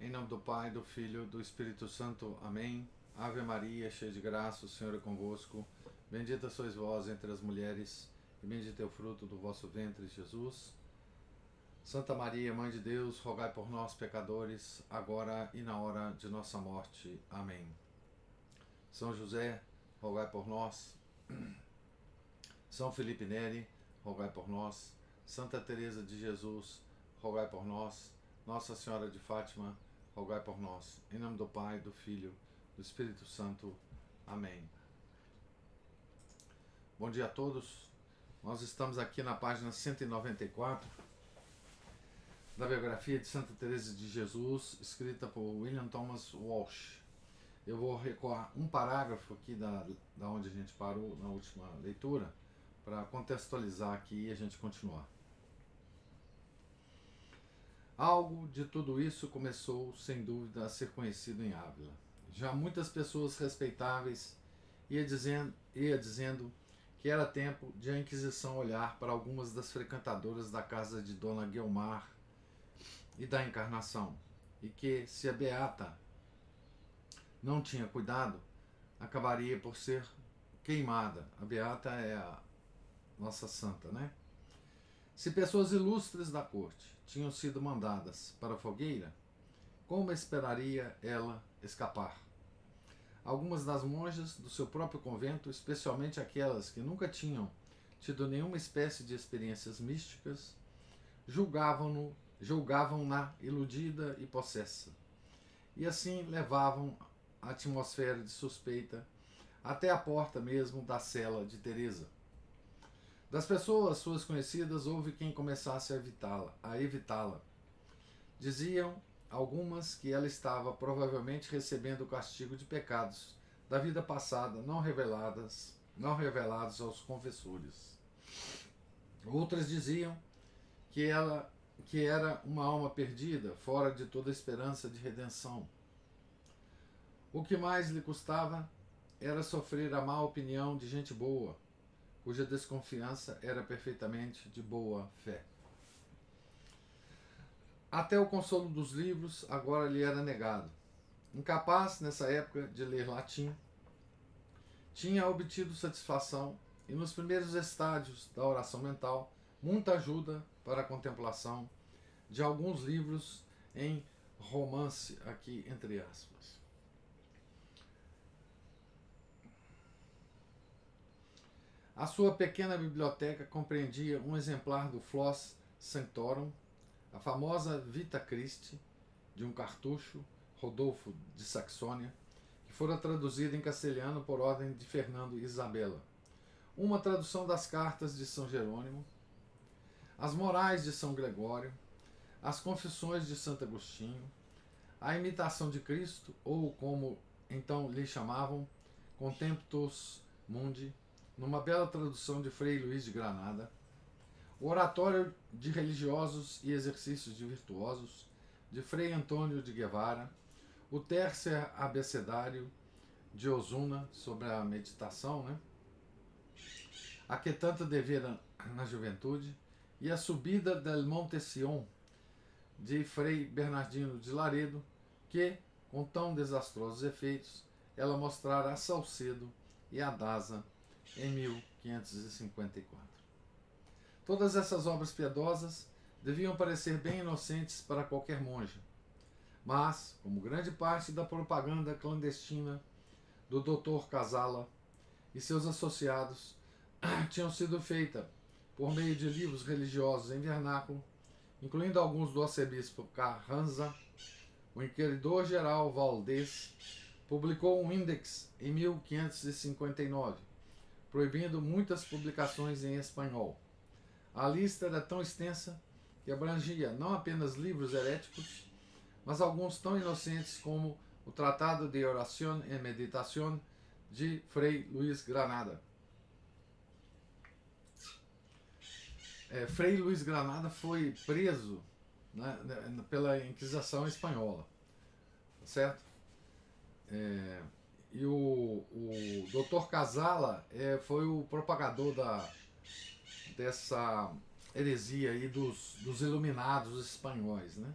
Em nome do Pai, do Filho, do Espírito Santo. Amém. Ave Maria, cheia de graça, o Senhor é convosco. Bendita sois vós entre as mulheres, e bendito é o fruto do vosso ventre, Jesus. Santa Maria, Mãe de Deus, rogai por nós, pecadores, agora e na hora de nossa morte. Amém. São José, rogai por nós. São Felipe Neri, rogai por nós. Santa Teresa de Jesus, rogai por nós. Nossa Senhora de Fátima, rogai por nós. Em nome do Pai, do Filho, do Espírito Santo. Amém. Bom dia a todos. Nós estamos aqui na página 194 da biografia de Santa Teresa de Jesus, escrita por William Thomas Walsh. Eu vou recuar um parágrafo aqui da onde a gente parou na última leitura, para contextualizar aqui e a gente continuar. Algo de tudo isso começou, sem dúvida, a ser conhecido em Ávila. Já muitas pessoas respeitáveis ia dizendo que era tempo de a Inquisição olhar para algumas das frequentadoras da casa de Dona Guiomar e da Encarnação, e que, se a Beata não tinha cuidado, acabaria por ser queimada. A Beata é a nossa santa, né? Se pessoas ilustres da corte tinham sido mandadas para a fogueira, como esperaria ela escapar? Algumas das monjas do seu próprio convento, especialmente aquelas que nunca tinham tido nenhuma espécie de experiências místicas, julgavam-na iludida e possessa, e assim levavam a atmosfera de suspeita até a porta mesmo da cela de Teresa. Das pessoas suas conhecidas, houve quem começasse a evitá-la. Diziam algumas que ela estava provavelmente recebendo o castigo de pecados da vida passada não revelados aos confessores. Outras diziam que era uma alma perdida, fora de toda esperança de redenção. O que mais lhe custava era sofrer a má opinião de gente boa, cuja desconfiança era perfeitamente de boa fé. Até o consolo dos livros agora lhe era negado. Incapaz, nessa época, de ler latim, tinha obtido satisfação e, nos primeiros estádios da oração mental, muita ajuda para a contemplação de alguns livros em romance, aqui entre aspas. A sua pequena biblioteca compreendia um exemplar do Flos Sanctorum, a famosa Vita Christi, de um cartucho, Rodolfo de Saxônia, que fora traduzida em castelhano por ordem de Fernando e Isabela, uma tradução das cartas de São Jerônimo, as Morais de São Gregório, as Confissões de Santo Agostinho, a Imitação de Cristo, ou como então lhe chamavam, Contemptus Mundi, numa bela tradução de Frei Luís de Granada, o Oratório de Religiosos e Exercícios de Virtuosos, de Frei Antônio de Guevara, o Tercer Abecedário de Osuna, sobre a meditação, né? A que tanto devera na juventude, e a Subida del Monte Sion, de Frei Bernardino de Laredo, que, com tão desastrosos efeitos, ela mostrara a Salcedo e a Daza em 1554. Todas essas obras piedosas deviam parecer bem inocentes para qualquer monja, mas, como grande parte da propaganda clandestina do Dr. Casala e seus associados tinham sido feita por meio de livros religiosos em vernáculo, incluindo alguns do arcebispo Carranza, o inquiridor-geral Valdez publicou um índex em 1559, proibindo muitas publicações em espanhol. A lista era tão extensa que abrangia não apenas livros heréticos, mas alguns tão inocentes como o Tratado de Oración e Meditación de Frei Luís Granada. Frei Luís Granada foi preso, né, pela Inquisição espanhola, certo? E o Dr. Casala foi o propagador dessa heresia aí dos iluminados espanhóis, né?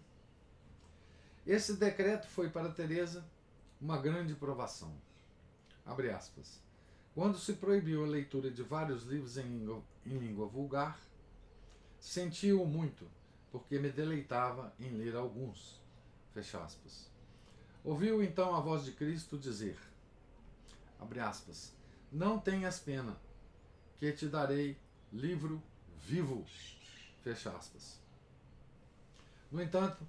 Esse decreto foi para Teresa uma grande provação. Abre aspas. Quando se proibiu a leitura de vários livros em língua vulgar, senti-o muito, porque me deleitava em ler alguns. Fecha aspas. Ouviu então a voz de Cristo dizer, abre aspas, não tenhas pena, que te darei livro vivo. Fecha aspas. No entanto,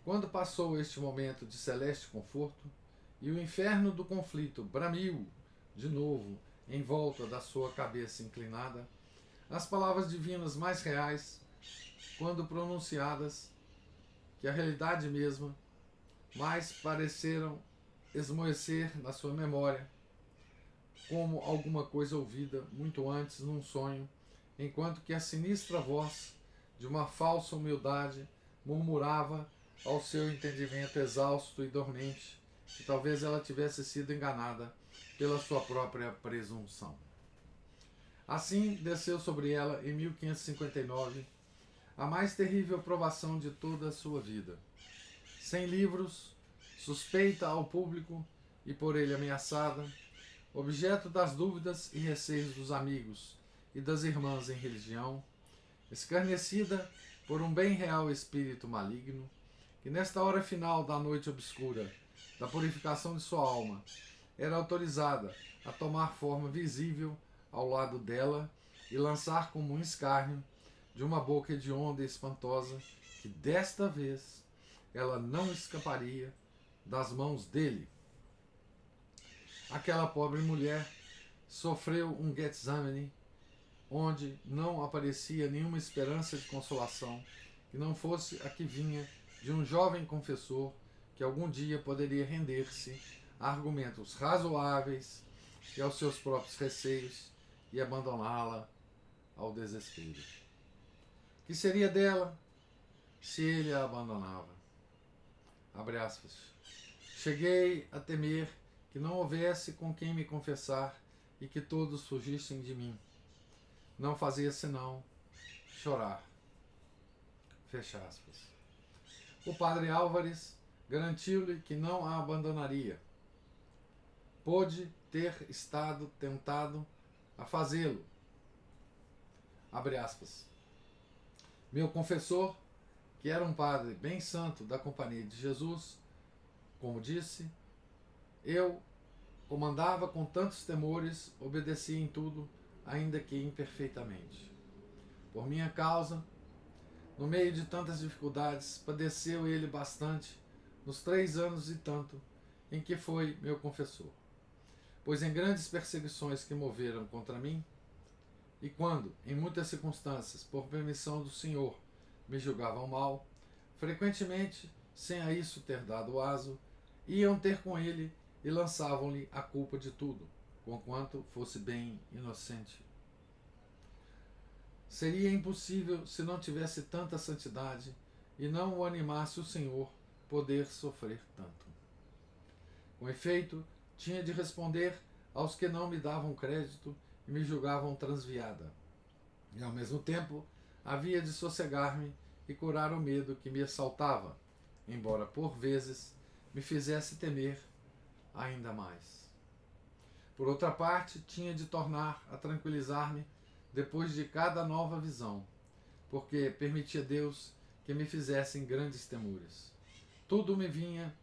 quando passou este momento de celeste conforto, e o inferno do conflito bramiu de novo em volta da sua cabeça inclinada, as palavras divinas mais reais, quando pronunciadas, que a realidade mesma, mais pareceram esmoecer na sua memória, como alguma coisa ouvida muito antes num sonho, enquanto que a sinistra voz de uma falsa humildade murmurava ao seu entendimento exausto e dormente que talvez ela tivesse sido enganada pela sua própria presunção. Assim desceu sobre ela, em 1559, a mais terrível provação de toda a sua vida. Sem livros, suspeita ao público e por ele ameaçada, objeto das dúvidas e receios dos amigos e das irmãs em religião, escarnecida por um bem real espírito maligno, que nesta hora final da noite obscura, da purificação de sua alma, era autorizada a tomar forma visível ao lado dela e lançar como um escárnio de uma boca hedionda e espantosa que desta vez ela não escaparia das mãos dele. Aquela pobre mulher sofreu um Getsemane onde não aparecia nenhuma esperança de consolação que não fosse a que vinha de um jovem confessor que algum dia poderia render-se a argumentos razoáveis e aos seus próprios receios e abandoná-la ao desespero. Que seria dela se ele a abandonava? Abre aspas. Cheguei a temer que não houvesse com quem me confessar e que todos fugissem de mim. Não fazia senão chorar. Fecha aspas. O padre Álvares garantiu-lhe que não a abandonaria. Pôde ter estado tentado a fazê-lo. Abre aspas. Meu confessor, que era um padre bem santo da Companhia de Jesus, como disse, eu comandava com tantos temores, obedecia em tudo, ainda que imperfeitamente. Por minha causa, no meio de tantas dificuldades, padeceu ele bastante nos 3 anos e tanto em que foi meu confessor. Pois em grandes perseguições que moveram contra mim, e quando, em muitas circunstâncias, por permissão do Senhor, me julgavam mal, frequentemente, sem a isso ter dado aso, iam ter com ele e lançavam-lhe a culpa de tudo, conquanto fosse bem inocente. Seria impossível, se não tivesse tanta santidade e não o animasse o Senhor, poder sofrer tanto. Com efeito, tinha de responder aos que não me davam crédito e me julgavam transviada. E, ao mesmo tempo, havia de sossegar-me e curar o medo que me assaltava, embora, por vezes, me fizesse temer ainda mais. Por outra parte, tinha de tornar a tranquilizar-me depois de cada nova visão, porque permitia Deus que me fizessem grandes temores. Tudo me vinha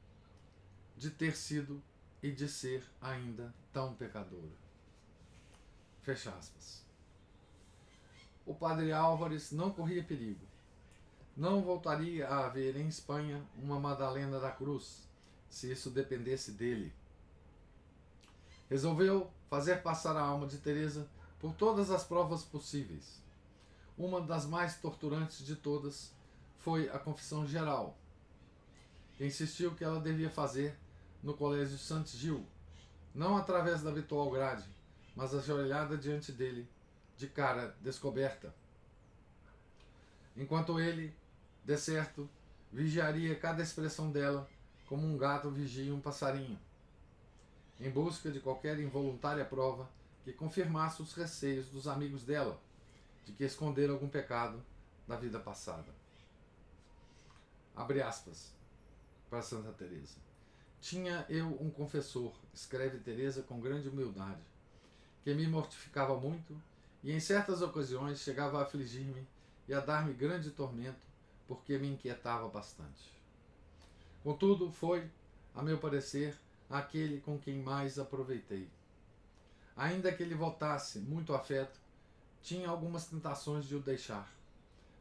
de ter sido e de ser ainda tão pecadora. Fecha aspas. O padre Álvares não corria perigo. Não voltaria a haver em Espanha uma Madalena da Cruz, se isso dependesse dele. Resolveu fazer passar a alma de Teresa por todas as provas possíveis. Uma das mais torturantes de todas foi a confissão geral. Insistiu que ela devia fazer no Colégio Saint-Gilles, não através da habitual grade, mas ajoelhada diante dele, de cara descoberta. Enquanto ele, de certo, vigiaria cada expressão dela como um gato vigia um passarinho, em busca de qualquer involuntária prova que confirmasse os receios dos amigos dela, de que esconder algum pecado da vida passada. Abre aspas. para Santa Teresa. Tinha eu um confessor, escreve Teresa com grande humildade, que me mortificava muito e em certas ocasiões chegava a afligir-me e a dar-me grande tormento, porque me inquietava bastante. Contudo, foi, a meu parecer, aquele com quem mais aproveitei. Ainda que ele votasse muito afeto, tinha algumas tentações de o deixar,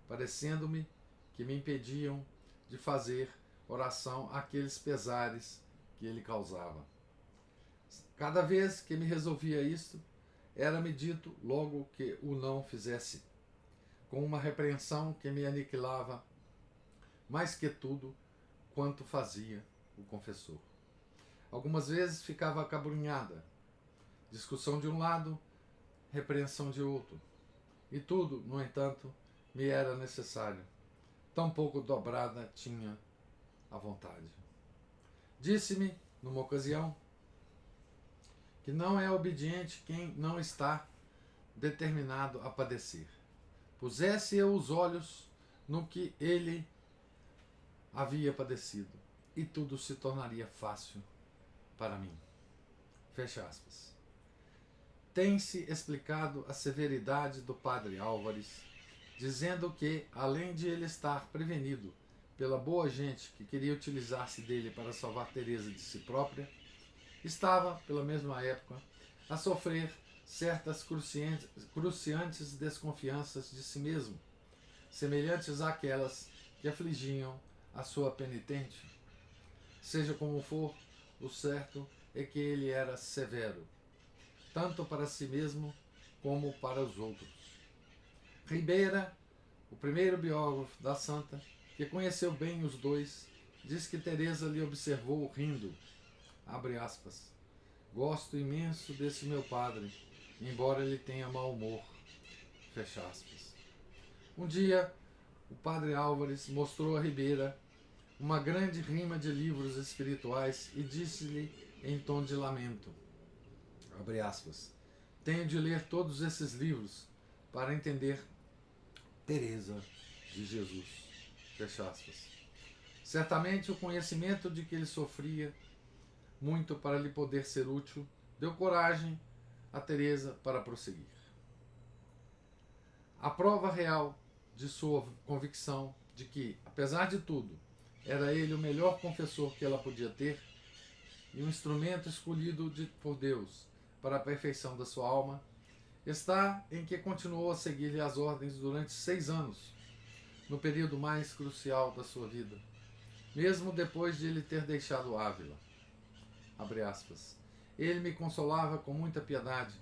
parecendo-me que me impediam de fazer oração àqueles pesares que ele causava. Cada vez que me resolvia isto, era-me dito logo que o não fizesse, com uma repreensão que me aniquilava mais que tudo quanto fazia o confessor. Algumas vezes ficava acabrunhada, discussão de um lado, repreensão de outro, e tudo, no entanto, me era necessário. Tão pouco dobrada tinha a vontade. Disse-me, numa ocasião, que não é obediente quem não está determinado a padecer. Pusesse eu os olhos no que ele havia padecido, e tudo se tornaria fácil para mim. Fecha aspas. Tem-se explicado a severidade do padre Álvares, dizendo que, além de ele estar prevenido pela boa gente que queria utilizar-se dele para salvar Teresa de si própria, estava, pela mesma época, a sofrer certas cruciantes desconfianças de si mesmo, semelhantes àquelas que afligiam a sua penitente. Seja como for, o certo é que ele era severo, tanto para si mesmo como para os outros. Ribeira, o primeiro biógrafo da santa, que conheceu bem os dois, diz que Teresa lhe observou rindo, abre aspas, gosto imenso desse meu padre, embora ele tenha mau humor, fecha aspas. Um dia, o padre Álvares mostrou a Ribeira uma grande rima de livros espirituais e disse-lhe em tom de lamento, abre aspas, tenho de ler todos esses livros para entender Teresa de Jesus, fecha aspas. Certamente o conhecimento de que ele sofria muito para lhe poder ser útil deu coragem a Teresa para prosseguir. A prova real de sua convicção de que, apesar de tudo, era ele o melhor confessor que ela podia ter e um instrumento escolhido por Deus para a perfeição da sua alma, está em que continuou a seguir-lhe as ordens durante 6 anos, no período mais crucial da sua vida, mesmo depois de ele ter deixado Ávila. Abre aspas. Ele me consolava com muita piedade,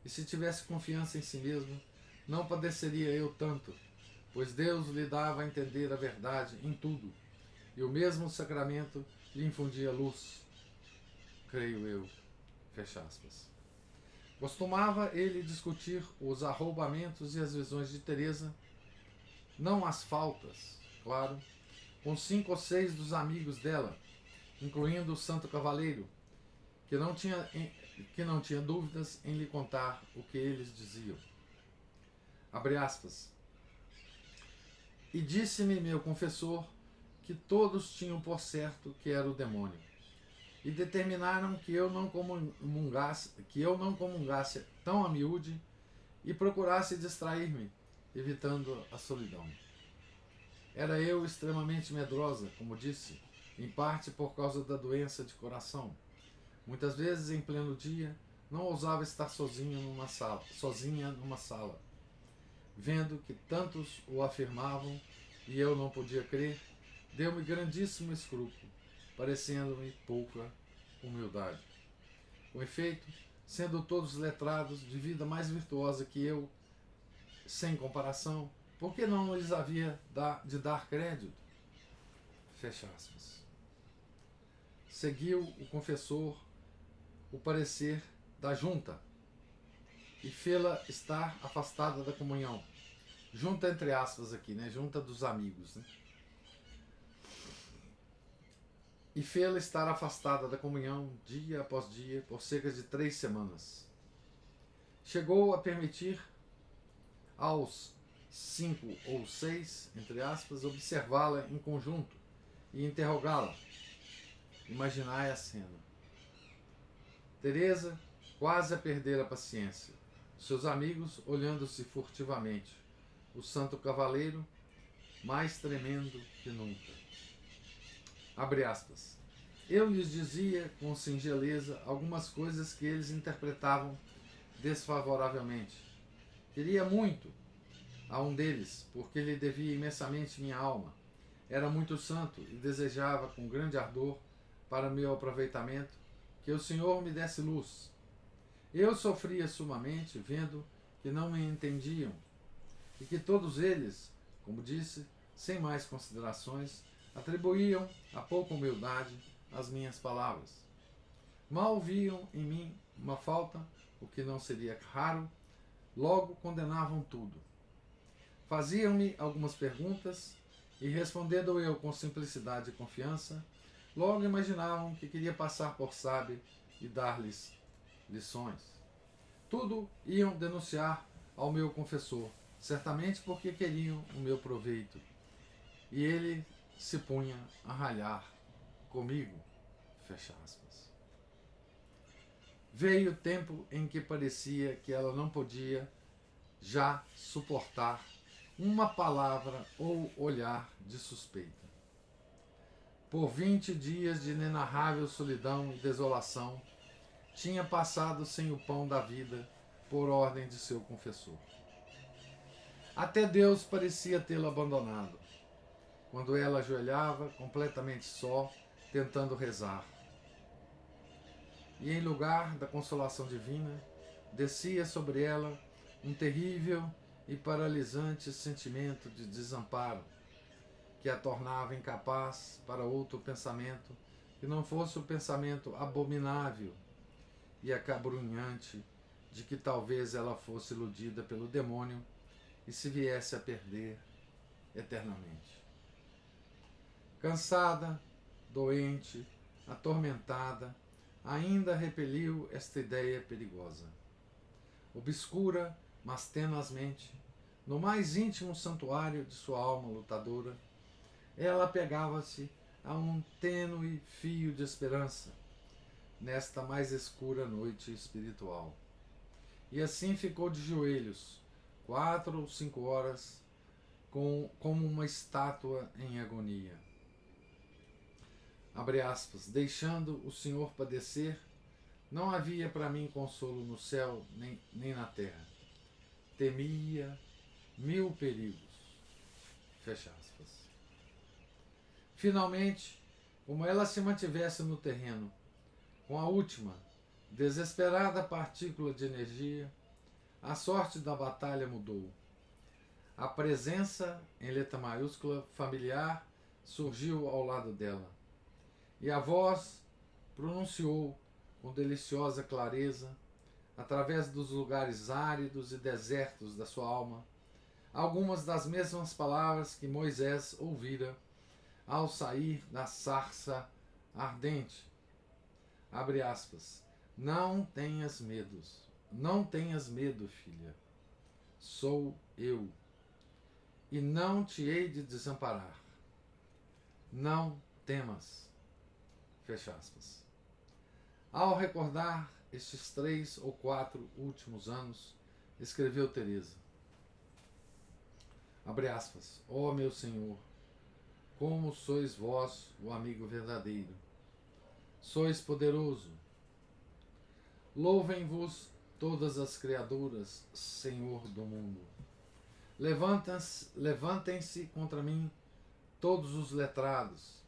e se tivesse confiança em si mesmo, não padeceria eu tanto, pois Deus lhe dava a entender a verdade em tudo, e o mesmo sacramento lhe infundia luz, creio eu, fecha aspas. Costumava ele discutir os arroubamentos e as visões de Teresa, não as faltas, claro, com 5 ou 6 dos amigos dela, incluindo o Santo Cavaleiro, que não tinha dúvidas em lhe contar o que eles diziam. Abre aspas. E disse-me meu confessor que todos tinham por certo que era o demônio, e determinaram que eu não comungasse tão a miúde e procurasse distrair-me, evitando a solidão. Era eu extremamente medrosa, como disse, em parte por causa da doença de coração. Muitas vezes, em pleno dia, não ousava estar sozinha numa sala. Vendo que tantos o afirmavam e eu não podia crer, deu-me grandíssimo escrúpulo, parecendo-me pouca humildade. Com efeito, sendo todos letrados, de vida mais virtuosa que eu, sem comparação, por que não lhes havia de dar crédito? Fecha aspas. Seguiu o confessor o parecer da junta e fê-la estar afastada da comunhão. Junta entre aspas aqui, né? Junta dos amigos, né? E fê-la estar afastada da comunhão dia após dia por cerca de 3 semanas. Chegou a permitir aos 5 ou 6, entre aspas, observá-la em conjunto e interrogá-la, Imaginai a cena. Teresa quase a perder a paciência. Seus amigos olhando-se furtivamente. O santo cavaleiro mais tremendo que nunca. Abre aspas. Eu lhes dizia com singeleza algumas coisas que eles interpretavam desfavoravelmente. Queria muito a um deles, porque lhe devia imensamente minha alma. Era muito santo e desejava com grande ardor, para meu aproveitamento, que o Senhor me desse luz. Eu sofria sumamente, vendo que não me entendiam, e que todos eles, como disse, sem mais considerações, atribuíam a pouca humildade as minhas palavras. Mal viam em mim uma falta, o que não seria raro, logo condenavam tudo. Faziam-me algumas perguntas e, respondendo eu com simplicidade e confiança, logo imaginavam que queria passar por sábio e dar-lhes lições. Tudo iam denunciar ao meu confessor, certamente porque queriam o meu proveito. E ele se punha a ralhar comigo. Fecha aspas. Veio o tempo em que parecia que ela não podia já suportar uma palavra ou olhar de suspeita. Por 20 dias de inenarrável solidão e desolação, tinha passado sem o pão da vida por ordem de seu confessor. Até Deus parecia tê-la abandonado, quando ela ajoelhava completamente só, tentando rezar. E em lugar da consolação divina, descia sobre ela um terrível e paralisante sentimento de desamparo, que a tornava incapaz para outro pensamento que não fosse o pensamento abominável e acabrunhante de que talvez ela fosse iludida pelo demônio e se viesse a perder eternamente. Cansada, doente, atormentada, ainda repeliu esta ideia perigosa. Obscura, mas tenazmente, no mais íntimo santuário de sua alma lutadora, ela apegava-se a um tênue fio de esperança nesta mais escura noite espiritual. E assim ficou de joelhos, 4 ou 5 horas, como uma estátua em agonia. Abre aspas, deixando o Senhor padecer, não havia para mim consolo no céu nem na terra. Temia 1000 perigos. Fecha aspas. Finalmente, como ela se mantivesse no terreno, com a última, desesperada partícula de energia, a sorte da batalha mudou. A presença, em letra maiúscula, familiar, surgiu ao lado dela. E a voz pronunciou com deliciosa clareza, através dos lugares áridos e desertos da sua alma, algumas das mesmas palavras que Moisés ouvira ao sair da sarça ardente. Abre aspas. Não tenhas medos. Não tenhas medo, filha. Sou eu. E não te hei de desamparar. Não temas. Fecha aspas. Ao recordar estes 3 ou 4 últimos anos, escreveu Teresa. Abre aspas. Ó meu Senhor, como sois vós o amigo verdadeiro. Sois poderoso. Louvem-vos todas as criaturas, Senhor do mundo. Levantem-se contra mim todos os letrados.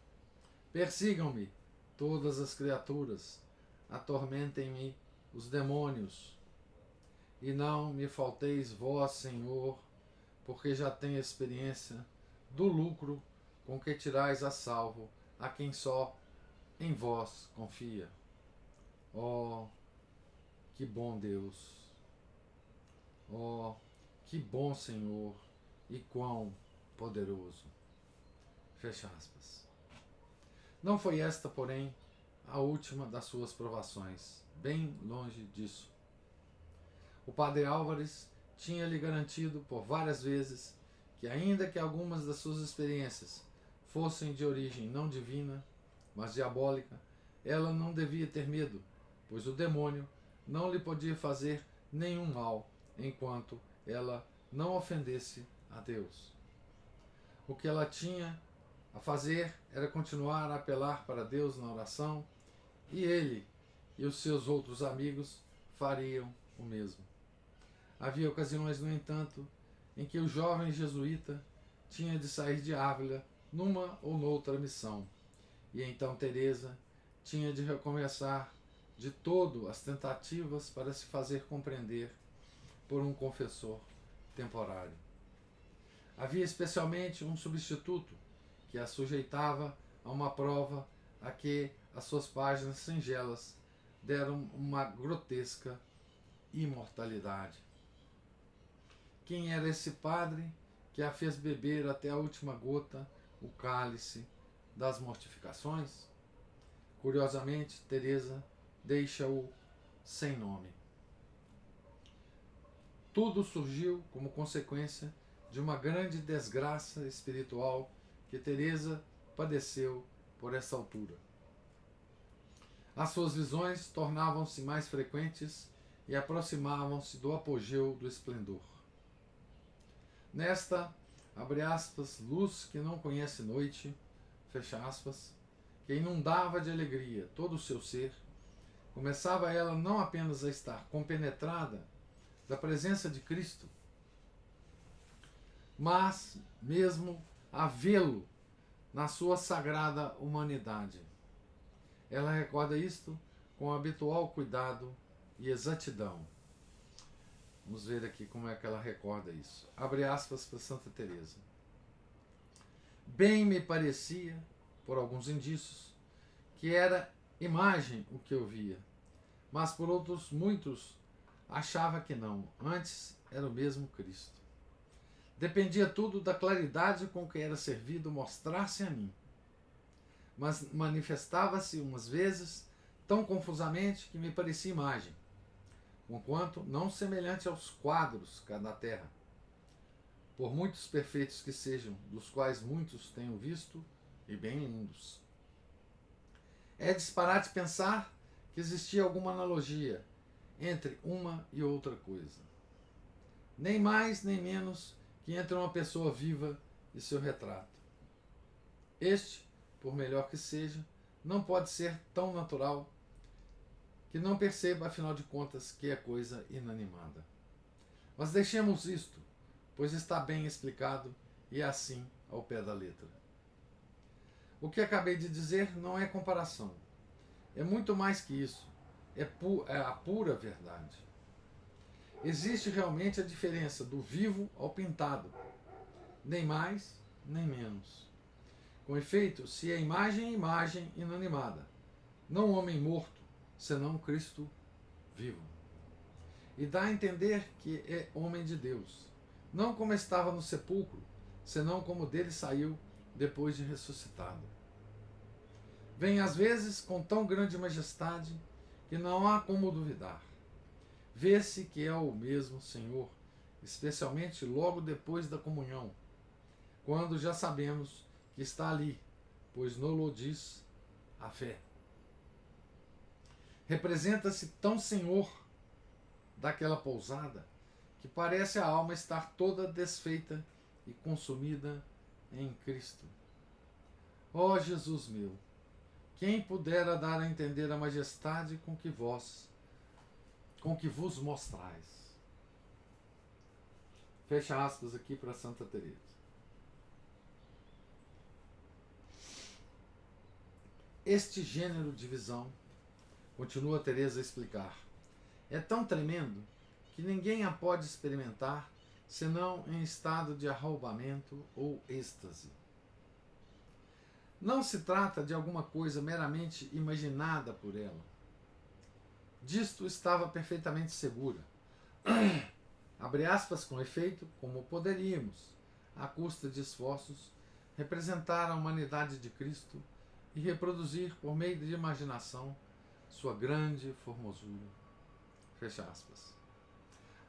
Persigam-me todas as criaturas. Atormentem-me os demônios. E não me falteis vós, Senhor, porque já tenho experiência do lucro com que tirais a salvo a quem só em vós confia. Oh, que bom Deus! Oh, que bom Senhor! E quão poderoso! Fecha aspas. Não foi esta, porém, a última das suas provações. Bem longe disso. O padre Álvares tinha-lhe garantido por várias vezes que, ainda que algumas das suas experiências fossem de origem não divina, mas diabólica, ela não devia ter medo, pois o demônio não lhe podia fazer nenhum mal enquanto ela não ofendesse a Deus. O que ela tinha a fazer era continuar a apelar para Deus na oração, e ele e os seus outros amigos fariam o mesmo. Havia ocasiões, no entanto, em que o jovem jesuíta tinha de sair de Ávila numa ou noutra missão, e então Teresa tinha de recomeçar de todo as tentativas para se fazer compreender por um confessor temporário. Havia especialmente um substituto que a sujeitava a uma prova a que as suas páginas singelas deram uma grotesca imortalidade. Quem era esse padre que a fez beber até a última gota o cálice das mortificações? Curiosamente, Teresa deixa-o sem nome. Tudo surgiu como consequência de uma grande desgraça espiritual que Teresa padeceu por essa altura. As suas visões tornavam-se mais frequentes e aproximavam-se do apogeu do esplendor. Nesta, abre aspas, luz que não conhece noite, fecha aspas, que inundava de alegria todo o seu ser, começava ela não apenas a estar compenetrada da presença de Cristo, mas mesmo a vê-lo na sua sagrada humanidade. Ela recorda isto com habitual cuidado e exatidão. Vamos ver aqui como é que ela recorda isso. Abre aspas para Santa Teresa. Bem me parecia, por alguns indícios, que era imagem o que eu via, mas por outros muitos achava que não, antes era o mesmo Cristo. Dependia tudo da claridade com que era servido mostrar-se a mim, mas manifestava-se umas vezes tão confusamente que me parecia imagem, conquanto não semelhante aos quadros da terra, por muitos perfeitos que sejam, dos quais muitos tenho visto, e bem lindos. É disparate pensar que existia alguma analogia entre uma e outra coisa. Nem mais nem menos que entre uma pessoa viva e seu retrato. Este, por melhor que seja, não pode ser tão natural que não perceba, afinal de contas, que é coisa inanimada. Mas deixemos isto, pois está bem explicado e é assim ao pé da letra. O que acabei de dizer não é comparação. É muito mais que isso. É a pura verdade. Existe realmente a diferença do vivo ao pintado. Nem mais, nem menos. Com efeito, se a imagem é imagem inanimada, não homem morto, senão Cristo vivo. E dá a entender que é homem de Deus, não como estava no sepulcro, senão como dele saiu depois de ressuscitado. Vem às vezes com tão grande majestade que não há como duvidar. Vê-se que é o mesmo Senhor, especialmente logo depois da comunhão, quando já sabemos que está ali, pois nos diz a fé. Representa-se tão Senhor daquela pousada que parece a alma estar toda desfeita e consumida em Cristo. Ó Jesus meu, quem pudera dar a entender a majestade com que vos mostrais. Fecha aspas aqui para Santa Teresa. Este gênero de visão, continua Teresa a explicar, é tão tremendo que ninguém a pode experimentar senão em estado de arroubamento ou êxtase. Não se trata de alguma coisa meramente imaginada por ela. Disto estava perfeitamente segura. Abre aspas, com efeito, como poderíamos, à custa de esforços, representar a humanidade de Cristo e reproduzir, por meio de imaginação, sua grande formosura. Fecha aspas.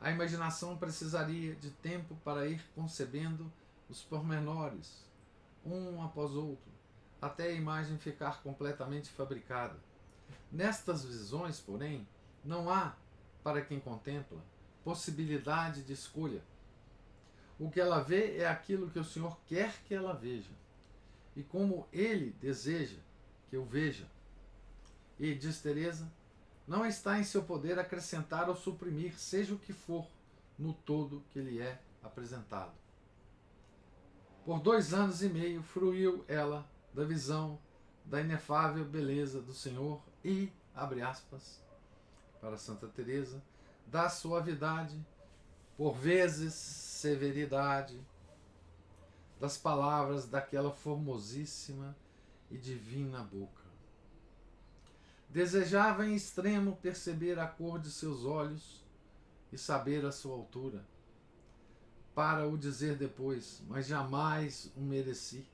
A imaginação precisaria de tempo para ir concebendo os pormenores, um após outro, até a imagem ficar completamente fabricada, Nestas visões, porém, não há, para quem contempla, possibilidade de escolha. O que ela vê é aquilo que o Senhor quer que ela veja, e como Ele deseja que eu veja. E, diz Teresa, não está em seu poder acrescentar ou suprimir, seja o que for, no todo que lhe é apresentado. Por 2 anos e meio fruiu ela da visão da inefável beleza do Senhor e, abre aspas, para Santa Teresa, da suavidade, por vezes severidade, das palavras daquela formosíssima e divina boca. Desejava em extremo perceber a cor de seus olhos e saber a sua altura, para o dizer depois, mas jamais o mereci,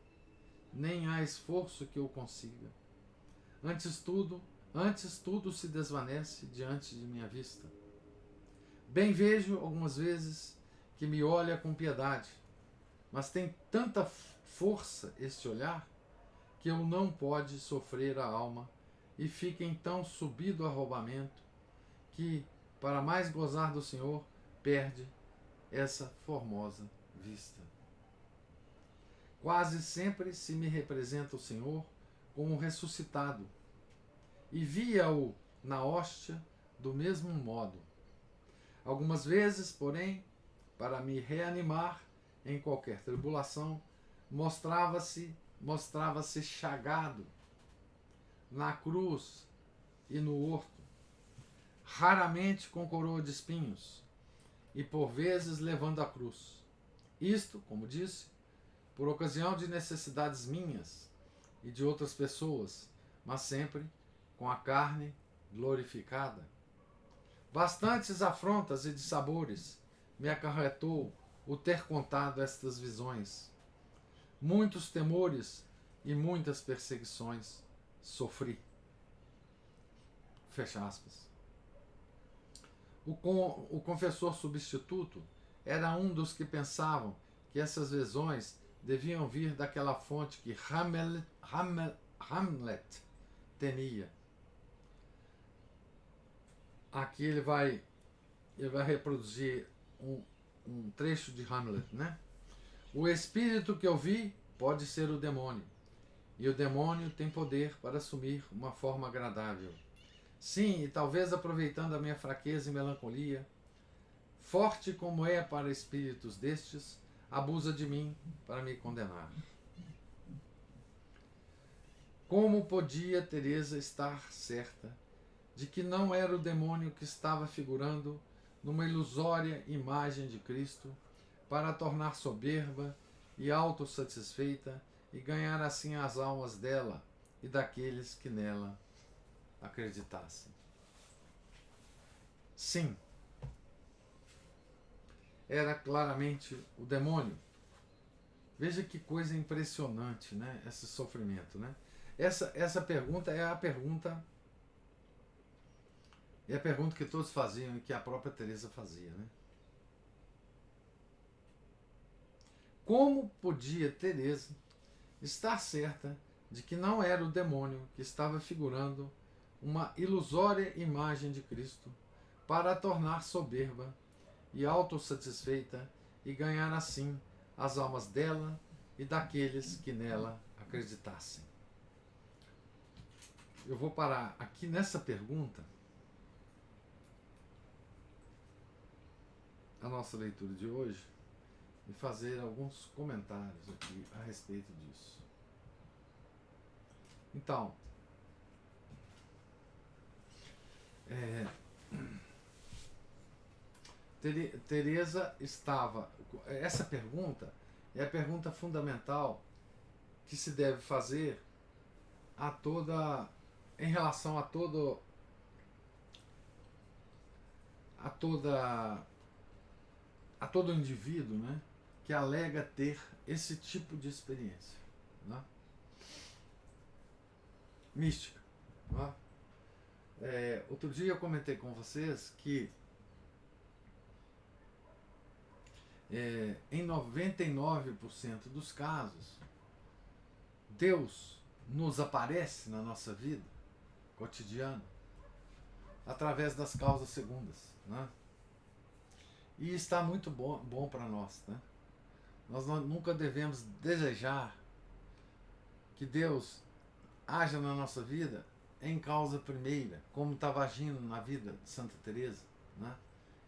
nem há esforço que eu consiga. Antes tudo se desvanece diante de minha vista. Bem vejo algumas vezes que me olha com piedade, mas tem tanta força este olhar que eu não pode sofrer a alma e fica então subido a arrombamento que, para mais gozar do Senhor, perde essa formosa vista. Quase sempre se me representa o Senhor como ressuscitado, e via-o na hóstia do mesmo modo. Algumas vezes, porém, para me reanimar em qualquer tribulação, mostrava-se chagado na cruz e no horto, raramente com coroa de espinhos, e por vezes levando a cruz. Isto, como disse, por ocasião de necessidades minhas e de outras pessoas, mas sempre com a carne glorificada. Bastantes afrontas e dissabores me acarretou o ter contado estas visões. Muitos temores e muitas perseguições sofri. Fecha aspas. O confessor substituto era um dos que pensavam que essas visões deviam vir daquela fonte que Hamlet temia. Aqui ele vai reproduzir um trecho de Hamlet, né? O espírito que eu vi pode ser o demônio, e o demônio tem poder para assumir uma forma agradável. Sim, e talvez aproveitando a minha fraqueza e melancolia, forte como é para espíritos destes, abusa de mim para me condenar. Como podia Teresa estar certa de que não era o demônio que estava figurando numa ilusória imagem de Cristo para a tornar soberba e autossatisfeita e ganhar assim as almas dela e daqueles que nela acreditassem? Sim, era claramente o demônio. Veja que coisa impressionante, né? Esse sofrimento, né? Essa pergunta é a pergunta que todos faziam e que a própria Teresa fazia, né? Como podia Teresa estar certa de que não era o demônio que estava figurando uma ilusória imagem de Cristo para a tornar soberba e autossatisfeita e ganhar assim as almas dela e daqueles que nela acreditassem? Eu vou parar aqui nessa pergunta a nossa leitura de hoje e fazer alguns comentários aqui a respeito disso. Então, Teresa estava... Essa pergunta é a pergunta fundamental que se deve fazer em relação a todo indivíduo, né, que alega ter esse tipo de experiência, né, mística. Né? Outro dia eu comentei com vocês que em 99% dos casos, Deus nos aparece na nossa vida cotidiano, através das causas segundas, né? E está muito bom para nós, né? Nós nunca devemos desejar que Deus haja na nossa vida em causa primeira, como estava agindo na vida de Santa Teresa, né?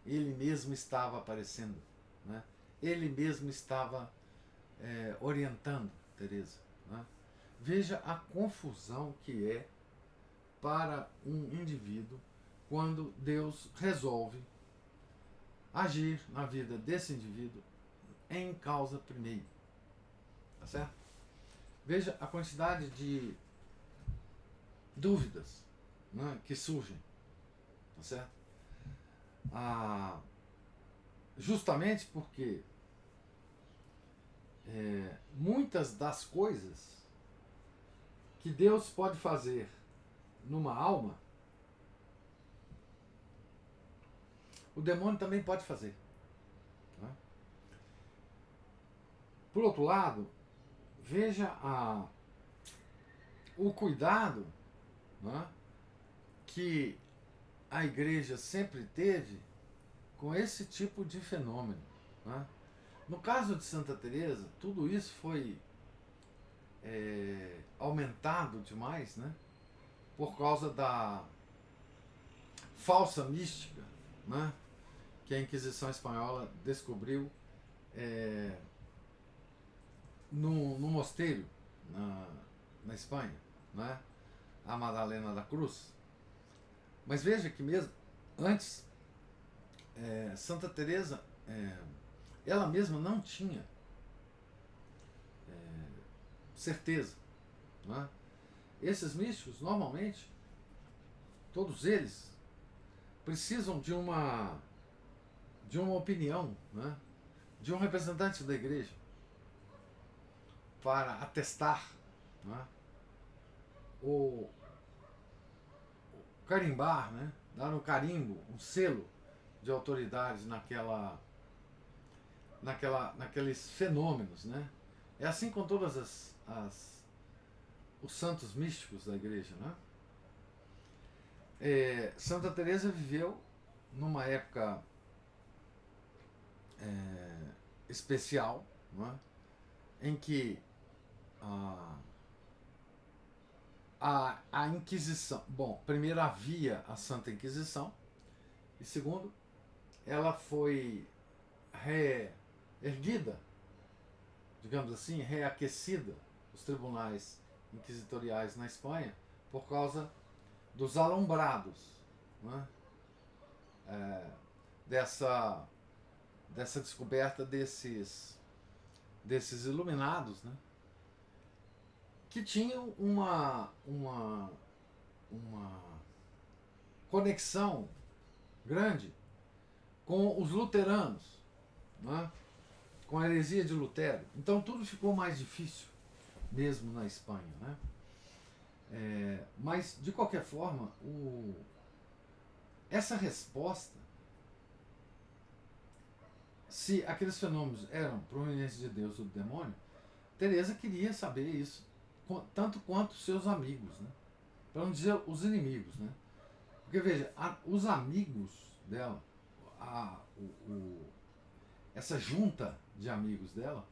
Ele mesmo estava aparecendo, né? Ele mesmo estava orientando Teresa, né? Veja a confusão que é para um indivíduo quando Deus resolve agir na vida desse indivíduo em causa primeira, tá certo? Veja a quantidade de dúvidas, né, que surgem, tá certo? Justamente porque muitas das coisas que Deus pode fazer numa alma, o demônio também pode fazer, né? Por outro lado, veja o cuidado, né, que a igreja sempre teve com esse tipo de fenômeno, né? No caso de Santa Teresa, tudo isso foi aumentado demais, né, por causa da falsa mística, né, que a Inquisição Espanhola descobriu no mosteiro na Espanha, né, a Madalena da Cruz. Mas veja que mesmo antes, Santa Teresa, ela mesma não tinha certeza, né? Esses místicos, normalmente, todos eles precisam de uma opinião, né, de um representante da igreja para atestar, né, o carimbar, né, dar um carimbo, um selo de autoridade naqueles fenômenos, né? É assim com todas os santos místicos da igreja, né? Santa Teresa viveu numa época especial, né, em que a Inquisição, bom, primeiro havia a Santa Inquisição e segundo, ela foi reerguida, digamos assim, reaquecida, os tribunais inquisitoriais na Espanha, por causa dos alumbrados, né, dessa descoberta desses iluminados, né, que tinham uma conexão grande com os luteranos, né, com a heresia de Lutero. Então tudo ficou mais difícil mesmo na Espanha, né? Mas de qualquer forma, essa resposta, se aqueles fenômenos eram provenientes de Deus ou do demônio, Teresa queria saber isso tanto quanto seus amigos, né? Para não dizer os inimigos, né? Porque veja, os amigos dela, essa junta de amigos dela,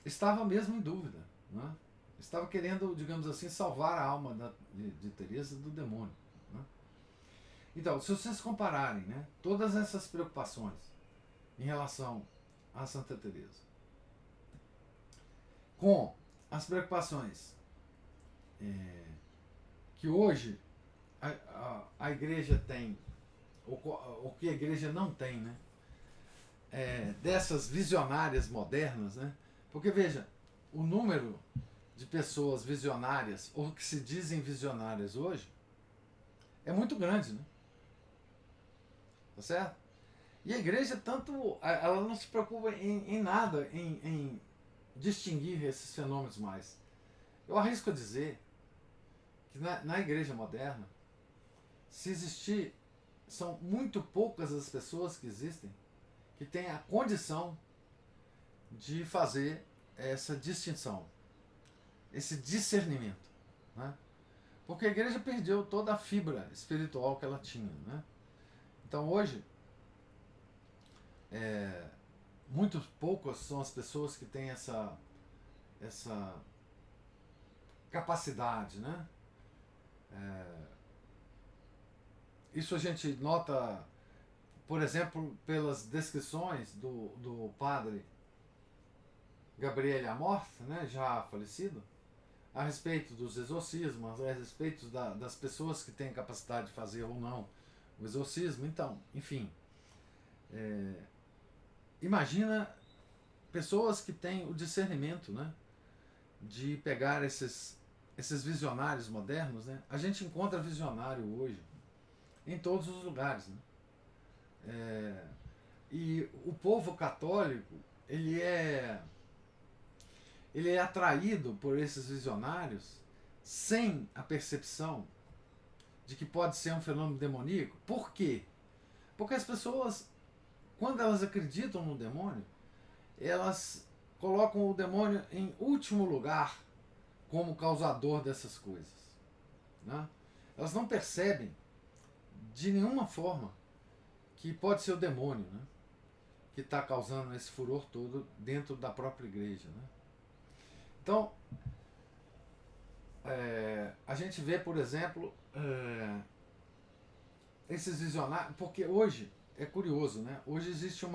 estava mesmo em dúvida, né? Estava querendo, digamos assim, salvar a alma de Teresa do demônio, né? Então, se vocês compararem, né, todas essas preocupações em relação a Santa Teresa com as preocupações que hoje a igreja tem, ou que a igreja não tem, né, dessas visionárias modernas, né? Porque veja, o número de pessoas visionárias, ou que se dizem visionárias hoje, é muito grande, né? Tá certo? E a igreja, ela não se preocupa em nada, em distinguir esses fenômenos mais. Eu arrisco a dizer que na igreja moderna, se existir, são muito poucas as pessoas que existem que têm a condição de fazer essa distinção, esse discernimento, né? Porque a igreja perdeu toda a fibra espiritual que ela tinha, né? Então hoje, muito poucas são as pessoas que têm essa capacidade, né? Isso a gente nota, por exemplo, pelas descrições do padre Gabriele Amorth, né, já falecido, a respeito dos exorcismos, a respeito das pessoas que têm capacidade de fazer ou não o exorcismo. Então, enfim, imagina pessoas que têm o discernimento, né, de pegar esses visionários modernos, né? A gente encontra visionário hoje em todos os lugares, né? E o povo católico, ele é atraído por esses visionários sem a percepção de que pode ser um fenômeno demoníaco. Por quê? Porque as pessoas, quando elas acreditam no demônio, elas colocam o demônio em último lugar como causador dessas coisas, né? Elas não percebem de nenhuma forma que pode ser o demônio, né, que está causando esse furor todo dentro da própria igreja, né? Então, a gente vê, por exemplo, esses visionários, porque hoje é curioso, né? Hoje existe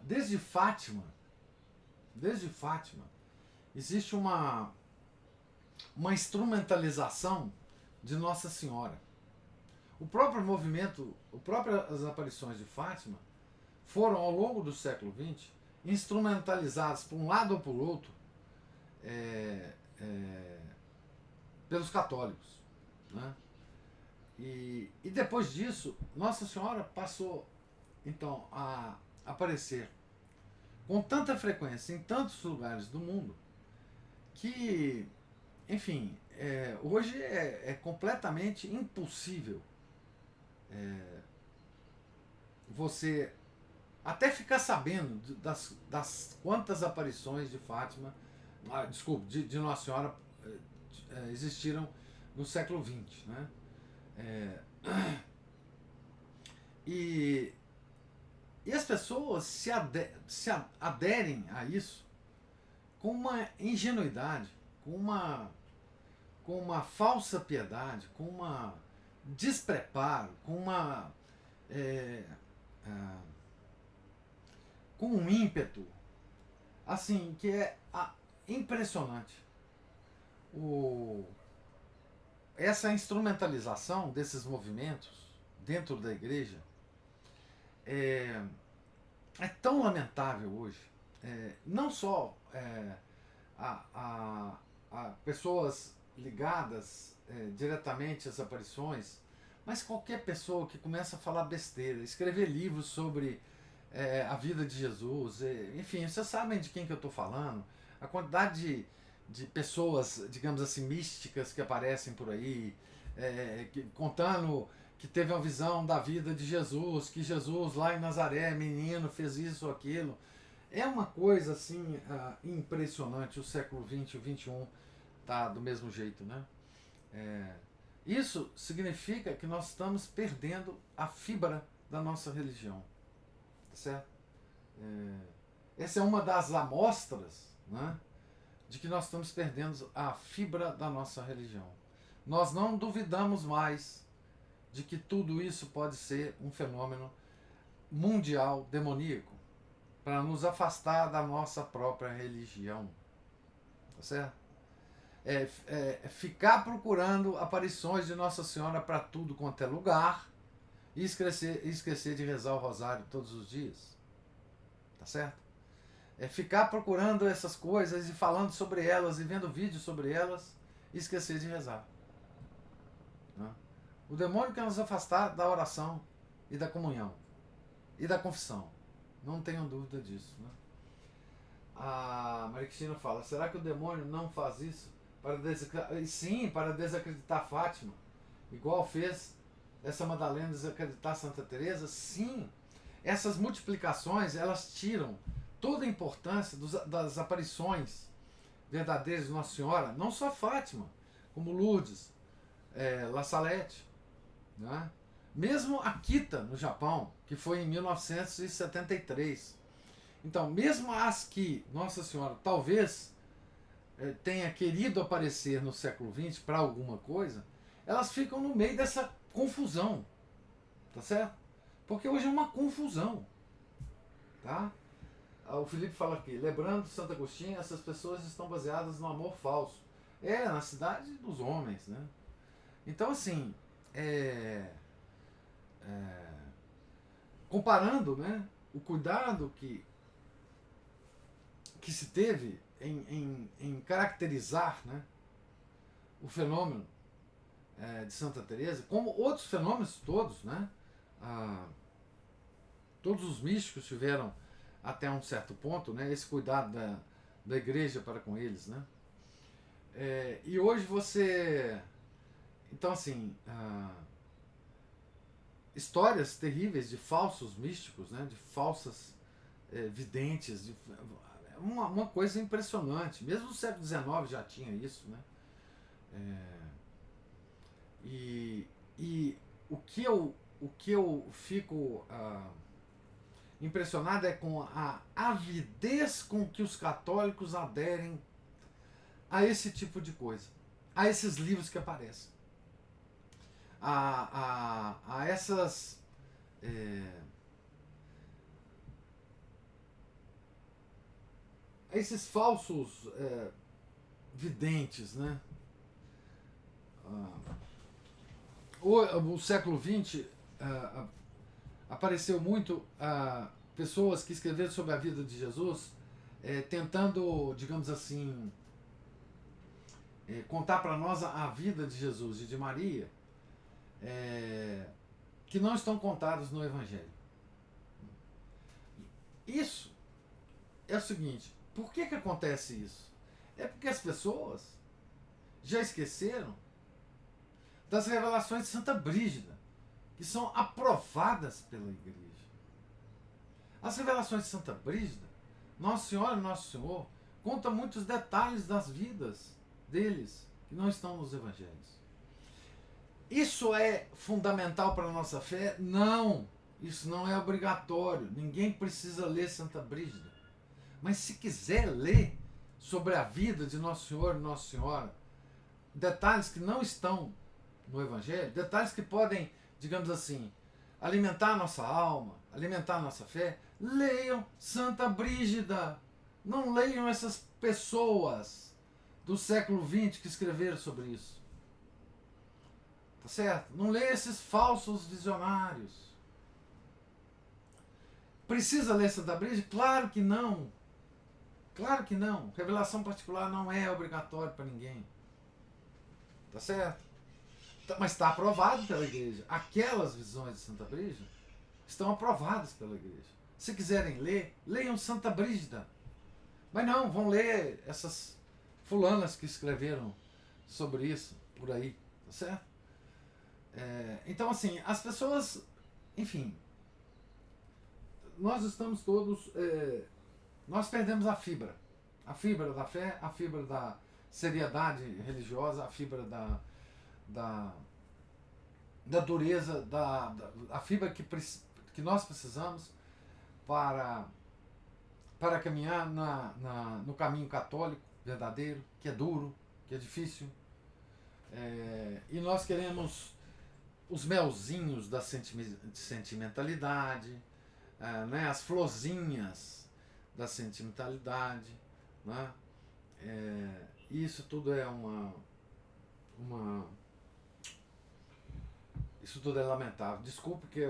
desde Fátima, existe uma instrumentalização de Nossa Senhora. O próprio movimento, as aparições de Fátima foram, ao longo do século XX, instrumentalizadas por um lado ou por outro pelos católicos, né? E depois disso, Nossa Senhora passou, então, a aparecer com tanta frequência em tantos lugares do mundo que, enfim, hoje é completamente impossível você até ficar sabendo das quantas aparições de Fátima, de Nossa Senhora existiram no século XX, né? E as pessoas se aderem a isso com uma ingenuidade, com uma falsa piedade, com uma despreparo, com um ímpeto assim que é impressionante. Essa instrumentalização desses movimentos dentro da igreja é tão lamentável hoje. Não só a pessoas ligadas diretamente às aparições, mas qualquer pessoa que começa a falar besteira, escrever livros sobre a vida de Jesus, enfim, vocês sabem de quem que eu estou falando, a quantidade de pessoas, digamos assim, místicas que aparecem por aí, contando que teve uma visão da vida de Jesus, que Jesus lá em Nazaré, menino, fez isso ou aquilo. É uma coisa assim impressionante. O século XX, o XXI tá do mesmo jeito, né? Isso significa que nós estamos perdendo a fibra da nossa religião, tá certo? Essa é uma das amostras, né, de que nós estamos perdendo a fibra da nossa religião. Nós não duvidamos mais de que tudo isso pode ser um fenômeno mundial demoníaco para nos afastar da nossa própria religião, tá certo? Ficar procurando aparições de Nossa Senhora para tudo quanto é lugar e esquecer de rezar o rosário todos os dias, tá certo? Ficar procurando essas coisas e falando sobre elas e vendo vídeos sobre elas e esquecer de rezar, né? O demônio quer nos afastar da oração e da comunhão e da confissão, não tenham dúvida disso, né? A Maria Cristina fala, será que o demônio não faz isso para desacreditar Fátima, igual fez essa Madalena desacreditar Santa Teresa? Sim, essas multiplicações, elas tiram toda a importância das aparições verdadeiras de Nossa Senhora, não só Fátima, como Lourdes, La Salette, né? Mesmo Akita, no Japão, que foi em 1973. Então, mesmo as que, Nossa Senhora, talvez tenha querido aparecer no século XX para alguma coisa, elas ficam no meio dessa confusão, tá certo? Porque hoje é uma confusão, tá? O Felipe fala aqui, lembrando Santo Agostinho, essas pessoas estão baseadas no amor falso. Na cidade dos homens, né? Então, assim, comparando, né, o cuidado que se teve em caracterizar, né, o fenômeno de Santa Teresa, como outros fenômenos todos, né, todos os místicos tiveram até um certo ponto, né, esse cuidado da igreja para com eles, né. E hoje você, então assim, histórias terríveis de falsos místicos, né, de falsas videntes, uma coisa impressionante. Mesmo no século XIX já tinha isso, né? E o que eu fico impressionado é com a avidez com que os católicos aderem a esse tipo de coisa, a esses livros que aparecem, a essas esses falsos videntes, né? O século XX apareceu muito pessoas que escreveram sobre a vida de Jesus, tentando, digamos assim, contar para nós a vida de Jesus e de Maria, que não estão contados no Evangelho. Isso é o seguinte, por que acontece isso? É porque as pessoas já esqueceram das revelações de Santa Brígida, que são aprovadas pela Igreja. As revelações de Santa Brígida, Nossa Senhora e Nosso Senhor, contam muitos detalhes das vidas deles, que não estão nos Evangelhos. Isso é fundamental para a nossa fé? Não! Isso não é obrigatório. Ninguém precisa ler Santa Brígida. Mas se quiser ler sobre a vida de Nosso Senhor e Nossa Senhora, detalhes que não estão no Evangelho, detalhes que podem, digamos assim, alimentar a nossa alma, alimentar a nossa fé, leiam Santa Brígida. Não leiam essas pessoas do século XX que escreveram sobre isso. Tá certo? Não leiam esses falsos visionários. Precisa ler Santa Brígida? Claro que não. Claro que não. Revelação particular não é obrigatório para ninguém. Tá certo? Mas está aprovado pela Igreja. Aquelas visões de Santa Brígida estão aprovadas pela Igreja. Se quiserem ler, leiam Santa Brígida. Mas não, vão ler essas fulanas que escreveram sobre isso por aí. Tá certo? Então, assim, as pessoas, enfim, nós estamos todos, nós perdemos a fibra da fé, a fibra da seriedade religiosa, a fibra da dureza, a fibra que nós precisamos para caminhar no caminho católico verdadeiro, que é duro, que é difícil. E nós queremos os melzinhos da sentimentalidade, né, as florzinhas da sentimentalidade, né? Isso tudo é isso tudo é lamentável. Desculpe que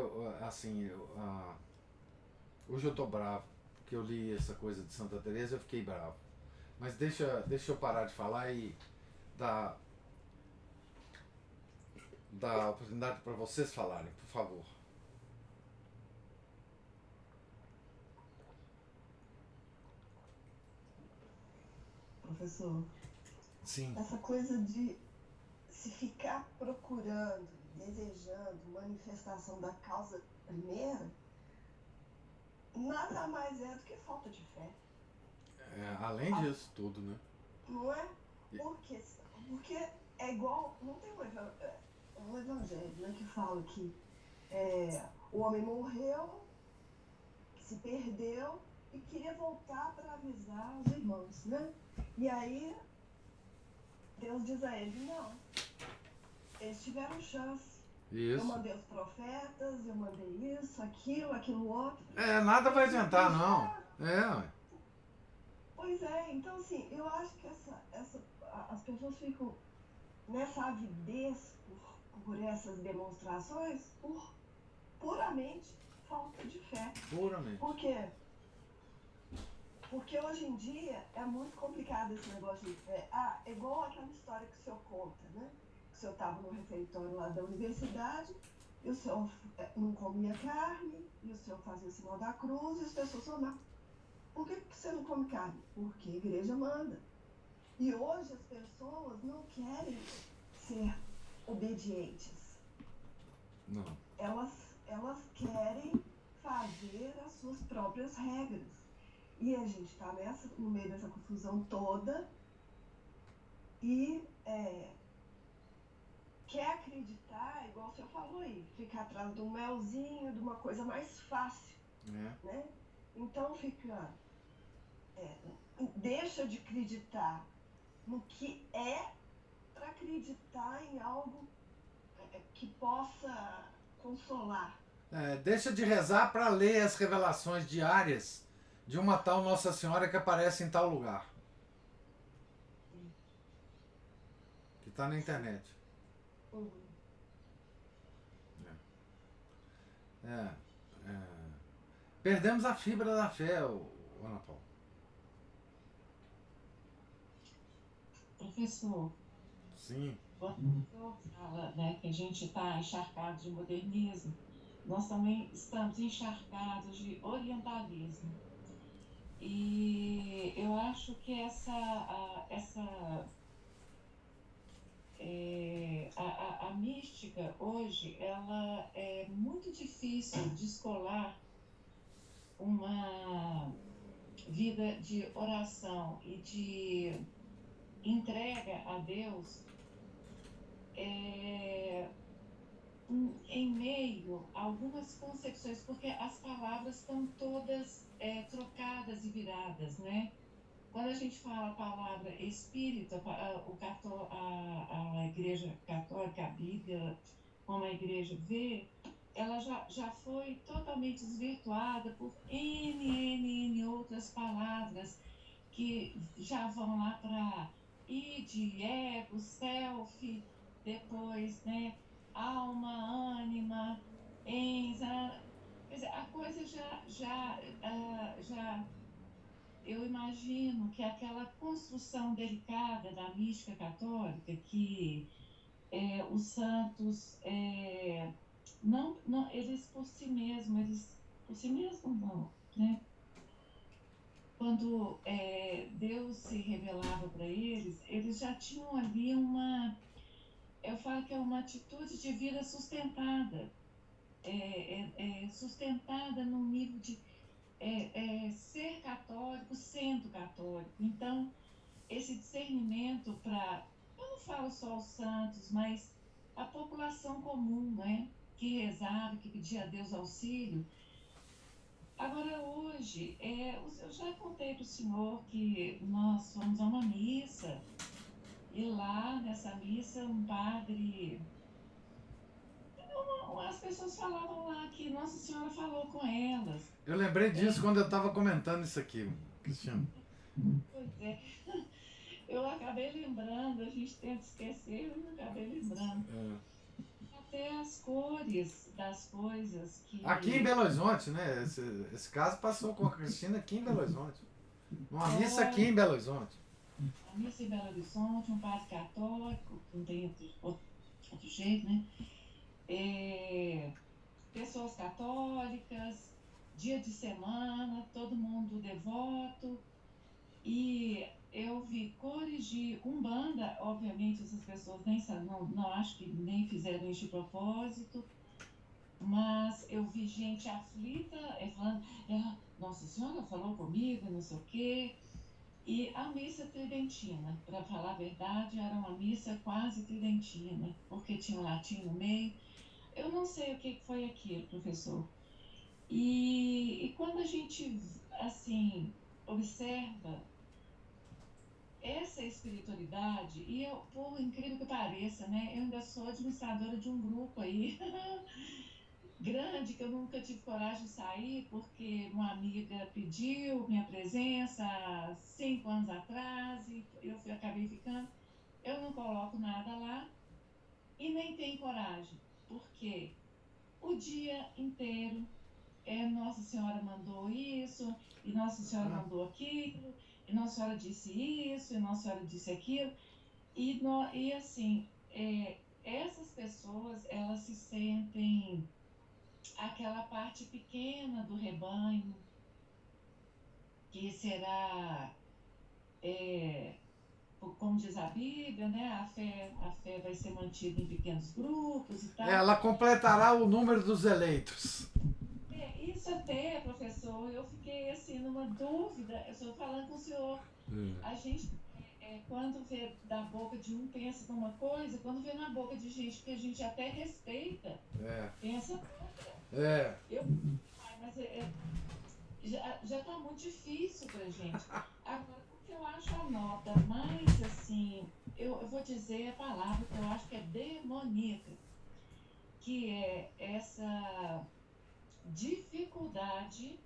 hoje eu tô bravo, porque eu li essa coisa de Santa Teresa e eu fiquei bravo. Mas deixa eu parar de falar e dar oportunidade para vocês falarem, por favor. Professor, Sim. essa coisa de se ficar procurando, desejando manifestação da causa primeira, nada mais é do que falta de fé. Além disso tudo, né? Não é? Por quê? Porque é igual, não tem um evangelho, né, que fala que o homem morreu, se perdeu e queria voltar para avisar os irmãos, né? E aí Deus diz a ele, não, eles tiveram chance. Eu Isso. mandei os profetas, eu mandei isso, aquilo outro. Nada vai adiantar, não. Pois é, então assim, eu acho que as pessoas ficam nessa avidez por essas demonstrações por puramente falta de fé. Puramente. Por quê? Porque hoje em dia é muito complicado esse negócio de fé. É igual aquela história que o senhor conta, né? Que o senhor estava no refeitório lá da universidade e o senhor não comia carne e o senhor fazia o sinal da cruz e as pessoas falavam, por que você não come carne? Porque a igreja manda. E hoje as pessoas não querem ser obedientes. Não. Elas querem fazer as suas próprias regras. E a gente está no meio dessa confusão toda e quer acreditar, igual o senhor falou aí, ficar atrás de um melzinho, de uma coisa mais fácil. Né? Então deixa de acreditar no que para acreditar em algo que possa consolar. Deixa de rezar para ler as revelações diárias de uma tal Nossa Senhora que aparece em tal lugar. Que está na internet. Perdemos a fibra da fé, Ana Paula. Professor, sim. Quando o senhor fala, né, que a gente está encharcado de modernismo, nós também estamos encharcados de orientalismo. E eu acho que a mística hoje, ela é muito difícil de descolar uma vida de oração e de entrega a Deus em meio a algumas concepções, porque as palavras estão todas trocadas e viradas, né? Quando a gente fala a palavra espírito, a Igreja Católica, a Bíblia, como a Igreja vê, ela já foi totalmente desvirtuada por N outras palavras que já vão lá para id, ego, self, depois, né, alma, ânima, ens, quer dizer, a coisa já eu imagino que aquela construção delicada da mística católica, que os santos, não, eles por si mesmos não, né? Quando Deus se revelava para eles já tinham ali eu falo que é uma atitude de vida sustentada, sustentada num nível de ser católico, sendo católico. Então, esse discernimento eu não falo só os santos, mas a população comum, né, que rezava, que pedia a Deus auxílio. Agora, hoje, eu já contei para o senhor que nós fomos a uma missa, e lá, nessa missa, um padre... As pessoas falavam lá que Nossa Senhora falou com elas. Eu lembrei disso quando eu estava comentando isso aqui, Cristiano. Pois é. Eu acabei lembrando, a gente tenta esquecer, eu acabei lembrando. Até as cores das coisas que... Aqui em Belo Horizonte, né? Esse caso passou com a Cristina aqui em Belo Horizonte. Uma missa aqui em Belo Horizonte. Uma missa em Belo Horizonte, um padre católico, não tem outro jeito, né? Pessoas católicas, dia de semana, todo mundo devoto. E eu vi cores de Umbanda, obviamente essas pessoas não acho que nem fizeram isso de propósito, mas eu vi gente aflita, falando, Nossa Senhora falou comigo, não sei o quê. E a missa tridentina, para falar a verdade, era uma missa quase tridentina, porque tinha um latim no meio. Eu não sei o que foi aquilo, professor. E quando a gente, assim, observa essa espiritualidade, e eu, por incrível que pareça, né, eu ainda sou administradora de um grupo aí grande que eu nunca tive coragem de sair porque uma amiga pediu minha presença há 5 anos atrás e acabei ficando. Eu não coloco nada lá e nem tenho coragem, porque o dia inteiro Nossa Senhora mandou isso, e Nossa Senhora mandou aquilo, e Nossa Senhora disse isso, e Nossa Senhora disse aquilo. E assim, essas pessoas, elas se sentem aquela parte pequena do rebanho, que será, como diz a Bíblia, né? A fé vai ser mantida em pequenos grupos e tal. Ela completará o número dos eleitos. Isso até, professor, eu fiquei assim numa dúvida. Eu estou falando com o senhor. A gente, quando vê da boca de um, pensa numa coisa, quando vê na boca de gente que a gente até respeita, pensa outra. Mas já está muito difícil para a gente. Agora, o que eu acho a nota mais, assim, eu vou dizer a palavra que eu acho que é demoníaca, que é essa dificuldade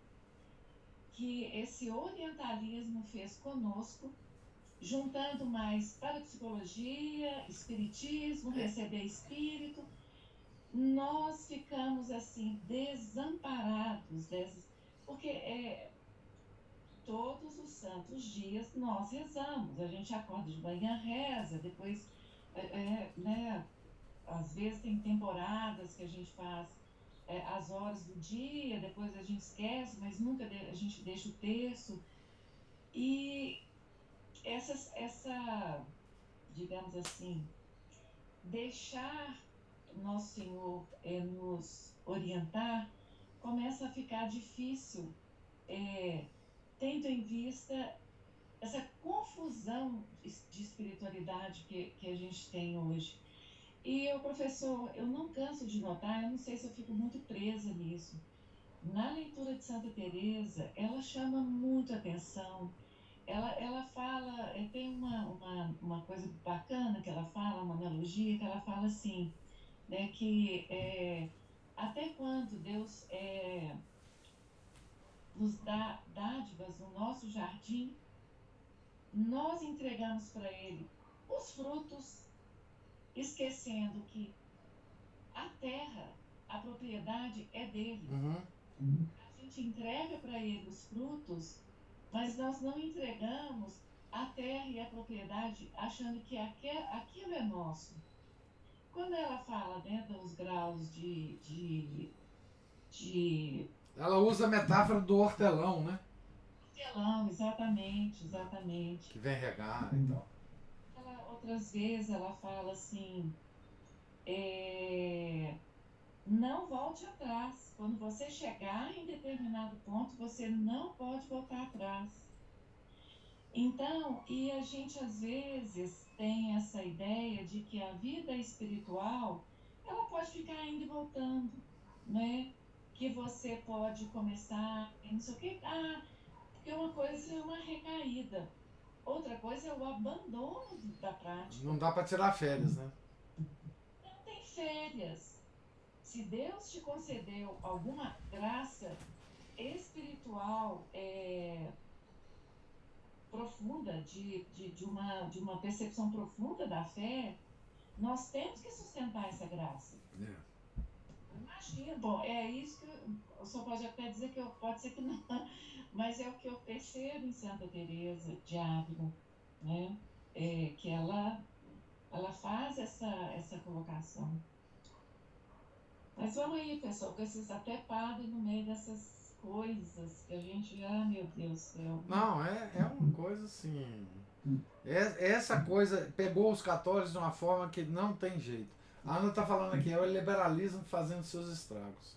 que esse orientalismo fez conosco, juntando mais parapsicologia, espiritismo, receber espírito, nós ficamos assim desamparados porque todos os santos dias nós rezamos, a gente acorda de manhã, reza, depois, né, às vezes tem temporadas que a gente faz as horas do dia, depois a gente esquece, mas nunca a gente deixa o terço. E digamos assim, deixar Nosso Senhor nos orientar começa a ficar difícil, tendo em vista essa confusão de espiritualidade que a gente tem hoje. E eu, professor, eu não canso de notar, eu não sei se eu fico muito presa nisso. Na leitura de Santa Teresa, ela chama muito atenção. Ela fala, tem uma coisa bacana que ela fala, uma analogia que ela fala assim, né, que até quando Deus nos dá dádivas no nosso jardim, nós entregamos para Ele os frutos, esquecendo que a terra, a propriedade é dele. A gente entrega para Ele os frutos, mas nós não entregamos a terra e a propriedade achando que aquilo é nosso. Quando ela fala, né, dos graus de Ela usa a metáfora do hortelão, né? hortelão, exatamente. Que vem regar e tal. Outras vezes ela fala assim, não volte atrás. Quando você chegar em determinado ponto, você não pode voltar atrás. Então, e a gente às vezes tem essa ideia de que a vida espiritual, ela pode ficar indo e voltando, né? Que você pode começar, não sei o que, porque uma coisa é uma recaída, outra coisa é o abandono da prática. Não dá para tirar férias, né? Não tem férias. Se Deus te concedeu alguma graça espiritual profunda, de uma percepção profunda da fé, nós temos que sustentar essa graça. Imagina, bom, é isso que o senhor pode até dizer que pode ser que não, mas é o que eu percebo em Santa Teresa de Ávila, né? Que ela faz essa colocação. Mas vamos aí, pessoal, com esses até padres no meio dessas coisas que a gente, meu Deus do céu. Não, é uma coisa assim. Essa coisa pegou os católicos de uma forma que não tem jeito. A Ana está falando aqui, é o liberalismo fazendo seus estragos.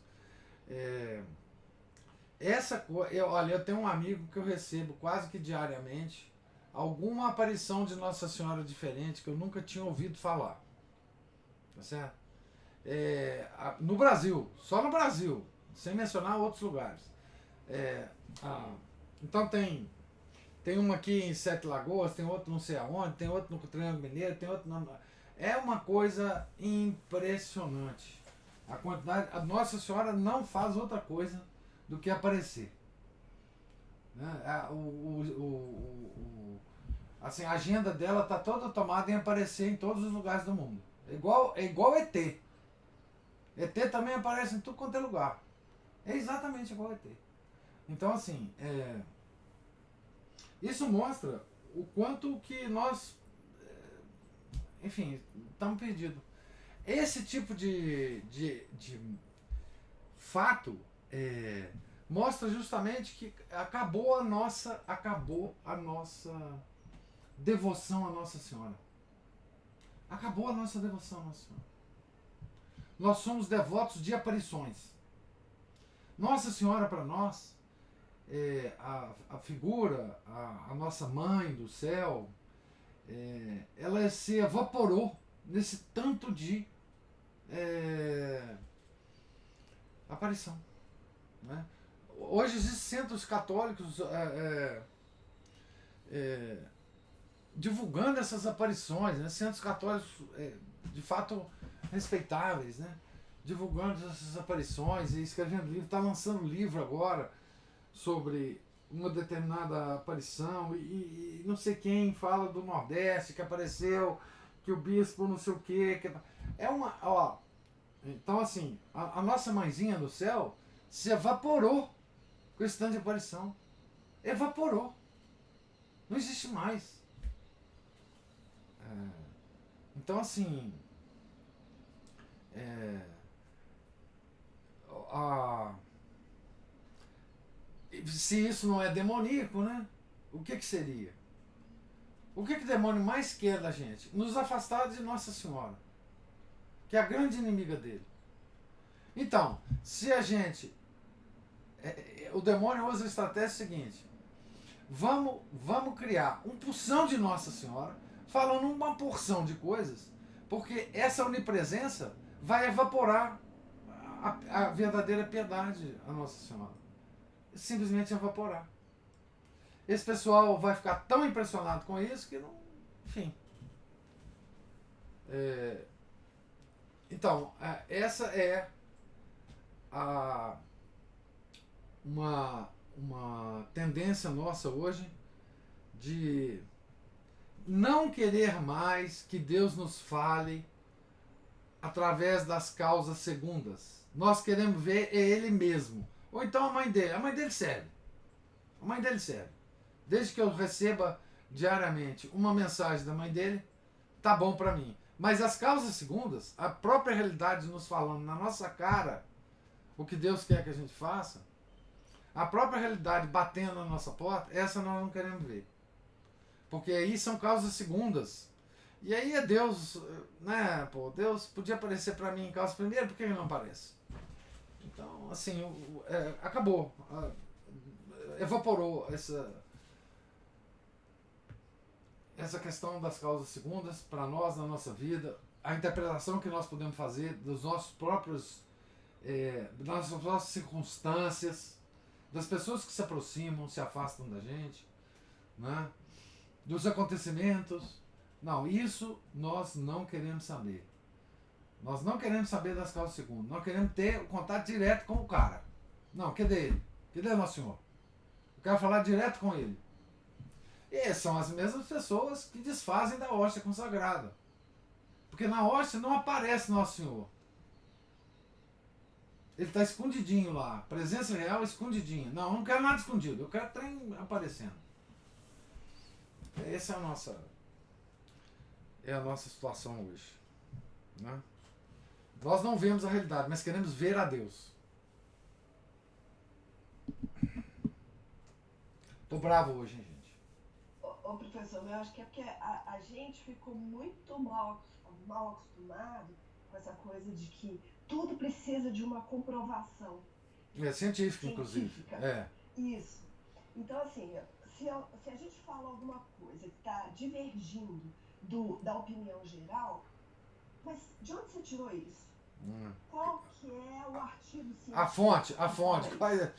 Olha, eu tenho um amigo que eu recebo quase que diariamente, alguma aparição de Nossa Senhora diferente que eu nunca tinha ouvido falar. Tá certo? No Brasil, só no Brasil, sem mencionar outros lugares. Então tem uma aqui em Sete Lagoas, tem outro não sei aonde, tem outro no Triângulo Mineiro, tem outro... É uma coisa impressionante. A quantidade... A Nossa Senhora não faz outra coisa do que aparecer. Né? Assim, a agenda dela está toda tomada em aparecer em todos os lugares do mundo. É igual ET. ET também aparece em tudo quanto é lugar. É exatamente igual ET. Então, assim, isso mostra o quanto que nós, enfim, estamos perdidos. Esse tipo de fato mostra justamente que acabou a nossa devoção à Nossa Senhora. Acabou a nossa devoção à Nossa Senhora. Nós somos devotos de aparições. Nossa Senhora para nós, a figura, a nossa mãe do céu, ela se evaporou nesse tanto de aparição. Né? Hoje existem centros católicos divulgando essas aparições, né? Centros católicos de fato respeitáveis, né? Divulgando essas aparições e escrevendo livro. Está lançando um livro agora sobre uma determinada aparição e não sei quem fala do Nordeste que apareceu, que o bispo não sei o quê. Então assim, a nossa mãezinha do céu se evaporou com esse tanto de aparição. Evaporou. Não existe mais. Então assim, se isso não é demoníaco, né? O que seria? O que o demônio mais quer da gente? Nos afastar de Nossa Senhora, que é a grande inimiga dele. Então, se a gente... o demônio usa a estratégia seguinte: vamos criar uma porção de Nossa Senhora, falando uma porção de coisas, porque essa onipresença vai evaporar a verdadeira piedade a Nossa Senhora. Simplesmente evaporar. Esse pessoal vai ficar tão impressionado com isso que não... Enfim. Então, essa é uma tendência nossa hoje de não querer mais que Deus nos fale através das causas segundas. Nós queremos ver Ele mesmo. Ou então a mãe dele. A mãe dele serve. A mãe dele serve. Desde que eu receba diariamente uma mensagem da mãe dele, tá bom para mim. Mas as causas segundas, a própria realidade nos falando na nossa cara o que Deus quer que a gente faça, a própria realidade batendo na nossa porta, essa nós não queremos ver. Porque aí são causas segundas. E aí é Deus, né? Pô, Deus podia aparecer para mim em causa primeira, por que ele não aparece? Então, assim, acabou. Evaporou essa questão das causas segundas para nós na nossa vida, a interpretação que nós podemos fazer dos nossos próprios, das nossas circunstâncias, das pessoas que se aproximam, se afastam da gente, né? Dos acontecimentos. Não, isso nós não queremos saber. Nós não queremos saber das causas segundas. Nós queremos ter o contato direto com o cara. Não, cadê ele? Cadê Nosso Senhor? Eu quero falar direto com ele. E são as mesmas pessoas que desfazem da hóstia consagrada. Porque na hóstia não aparece Nosso Senhor. Ele está escondidinho lá. Presença real escondidinho. Não, eu não quero nada escondido. Eu quero trem aparecendo. Essa é a nossa situação hoje. Né? Nós não vemos a realidade, mas queremos ver a Deus. Tô bravo hoje, hein, gente? Ô professor, eu acho que é porque a gente ficou muito mal acostumado com essa coisa de que tudo precisa de uma comprovação. Científica, inclusive. Isso. Então, assim, se a gente fala alguma coisa que está divergindo da opinião geral, mas de onde você tirou isso? Qual que é o artigo científico? A fonte. Qual é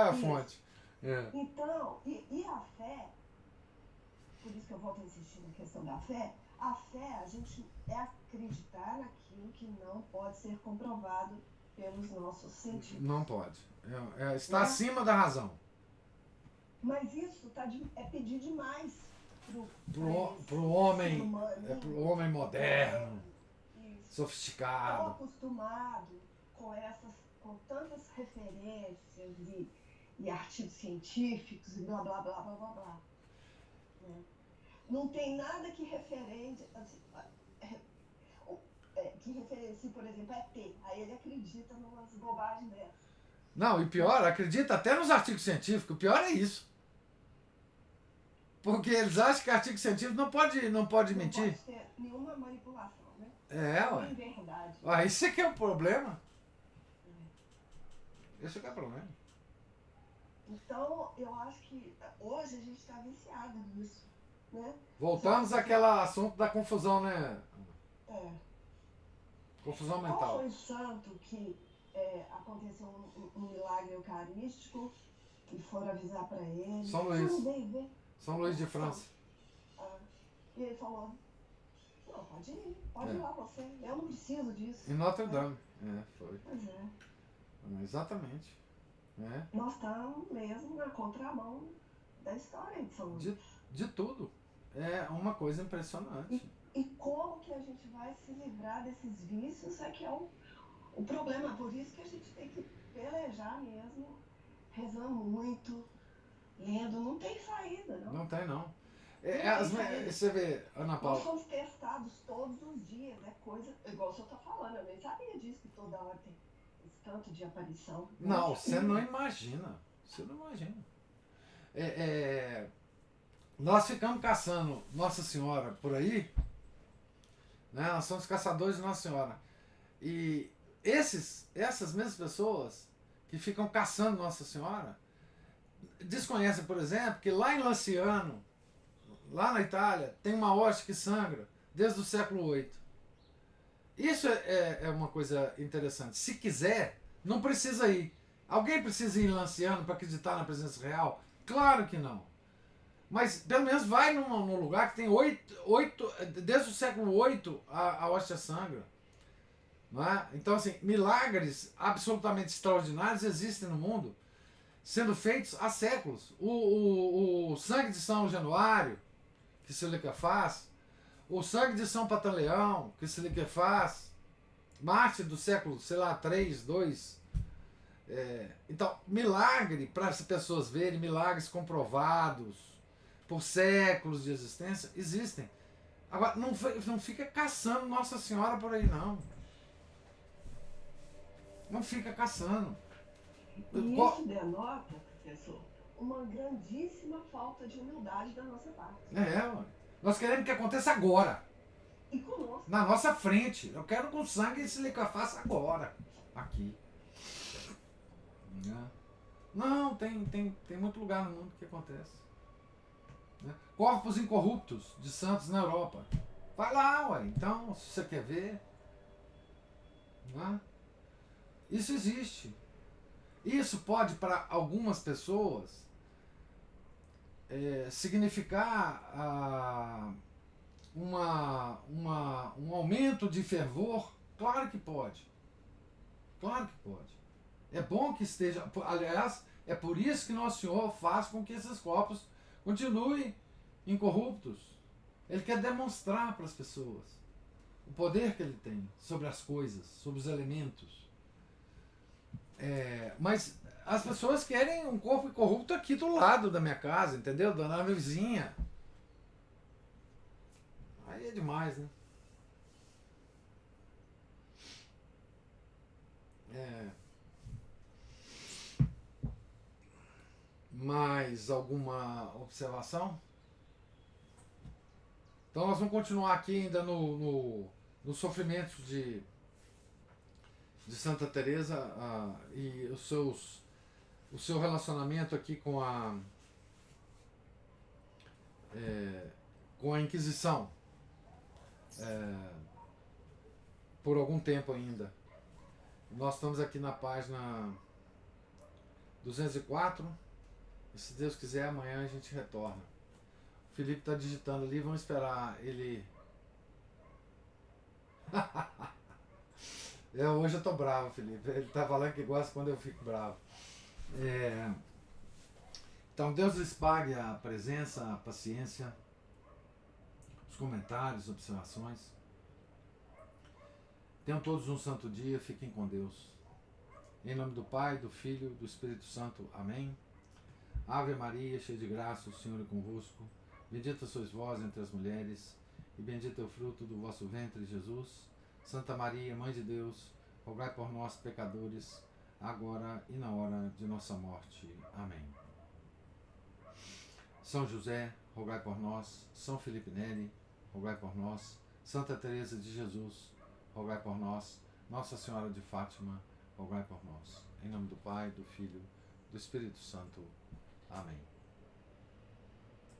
a fonte? Então, e a fé, por isso que eu volto a insistir na questão da fé, a fé, a gente é acreditar naquilo que não pode ser comprovado pelos nossos sentidos. Não pode. Está acima da razão. Mas isso é pedir demais pro homem, pro homem moderno, sofisticado. Estou acostumado com tantas referências e artigos científicos e blá blá blá blá blá blá. Né? Não tem nada que referencie, por exemplo, ET. Aí ele acredita em umas bobagens dessas. Não, e pior, acredita até nos artigos científicos. O pior é isso. Porque eles acham que artigo científico não pode mentir. Não pode ter nenhuma manipulação, né? Ué. Em verdade. Esse aqui é o problema. Esse aqui é o problema. Então, eu acho que hoje a gente está viciado nisso, né? Voltamos àquele assunto da confusão, né? Confusão mental. Qual foi o santo que aconteceu um milagre eucarístico e foram avisar para ele? São Luís. São Luís de França. E ele falou, não, pode ir lá você, eu não preciso disso. Em Notre Dame. Foi. Pois é. Exatamente. Nós estamos mesmo na contramão da história de São Luís. De tudo. É uma coisa impressionante. E como que a gente vai se livrar desses vícios é que é o problema. Por isso que a gente tem que pelejar mesmo, rezando muito, lendo. Não tem saída, não. Não tem, não. Você vê, Ana Paula... Nós somos testados todos os dias. É coisa... Igual o senhor está falando, eu nem sabia disso, que toda hora tem esse tanto de aparição. Não, você não imagina. Você não imagina. Nós ficamos caçando Nossa Senhora por aí, né? Nós somos caçadores de Nossa Senhora. E essas mesmas pessoas que ficam caçando Nossa Senhora desconhecem, por exemplo, que lá em Lanciano, lá na Itália, tem uma hoste que sangra desde o século VIII. Isso é uma coisa interessante. Se quiser, não precisa ir. Alguém precisa ir em Lanciano para acreditar na presença real? Claro que não. Mas pelo menos vai num lugar que tem desde o século VIII a hóstia sangra. Não é? Então, assim, milagres absolutamente extraordinários existem no mundo, sendo feitos há séculos. O sangue de São Januário, que se liquefaz, o sangue de São Pantaleão, que se liquefaz, Marte do século, sei lá, 3, 2. Então, milagre, para as pessoas verem, milagres comprovados por séculos de existência, existem. Agora, não fica caçando Nossa Senhora por aí, não. Não fica caçando. E isso denota, professor, uma grandíssima falta de humildade da nossa parte. Nós queremos que aconteça agora. E conosco. Na nossa frente. Eu quero com sangue se liquefaça agora. Aqui. Não, tem muito lugar no mundo que acontece. Corpos incorruptos de santos na Europa. Vai lá, então, se você quer ver. Isso existe. Isso pode, para algumas pessoas, significar um aumento de fervor. Claro que pode. Claro que pode. É bom que esteja... Aliás, é por isso que Nosso Senhor faz com que esses corpos continuem incorruptos. Ele quer demonstrar para as pessoas o poder que ele tem sobre as coisas, sobre os elementos. Mas as pessoas querem um corpo incorrupto aqui do lado da minha casa, entendeu? Da minha vizinha. Aí é demais, né? Mais alguma observação? Então nós vamos continuar aqui ainda no sofrimento de Santa Teresa e o seu relacionamento aqui com com a Inquisição por algum tempo ainda. Nós estamos aqui na página 204 e, se Deus quiser, amanhã a gente retorna. O Felipe está digitando ali, vamos esperar ele. Hoje eu tô bravo, Felipe. Ele tá falando que gosta quando eu fico bravo. Então, Deus lhes pague a presença, a paciência, os comentários, observações. Tenham todos um santo dia, fiquem com Deus. Em nome do Pai, do Filho, do Espírito Santo. Amém. Ave Maria, cheia de graça, o Senhor é convosco. Bendita sois vós entre as mulheres, e bendito é o fruto do vosso ventre, Jesus. Santa Maria, Mãe de Deus, rogai por nós, pecadores, agora e na hora de nossa morte. Amém. São José, rogai por nós. São Felipe Neri, rogai por nós. Santa Teresa de Jesus, rogai por nós. Nossa Senhora de Fátima, rogai por nós. Em nome do Pai, do Filho, do Espírito Santo. Amém.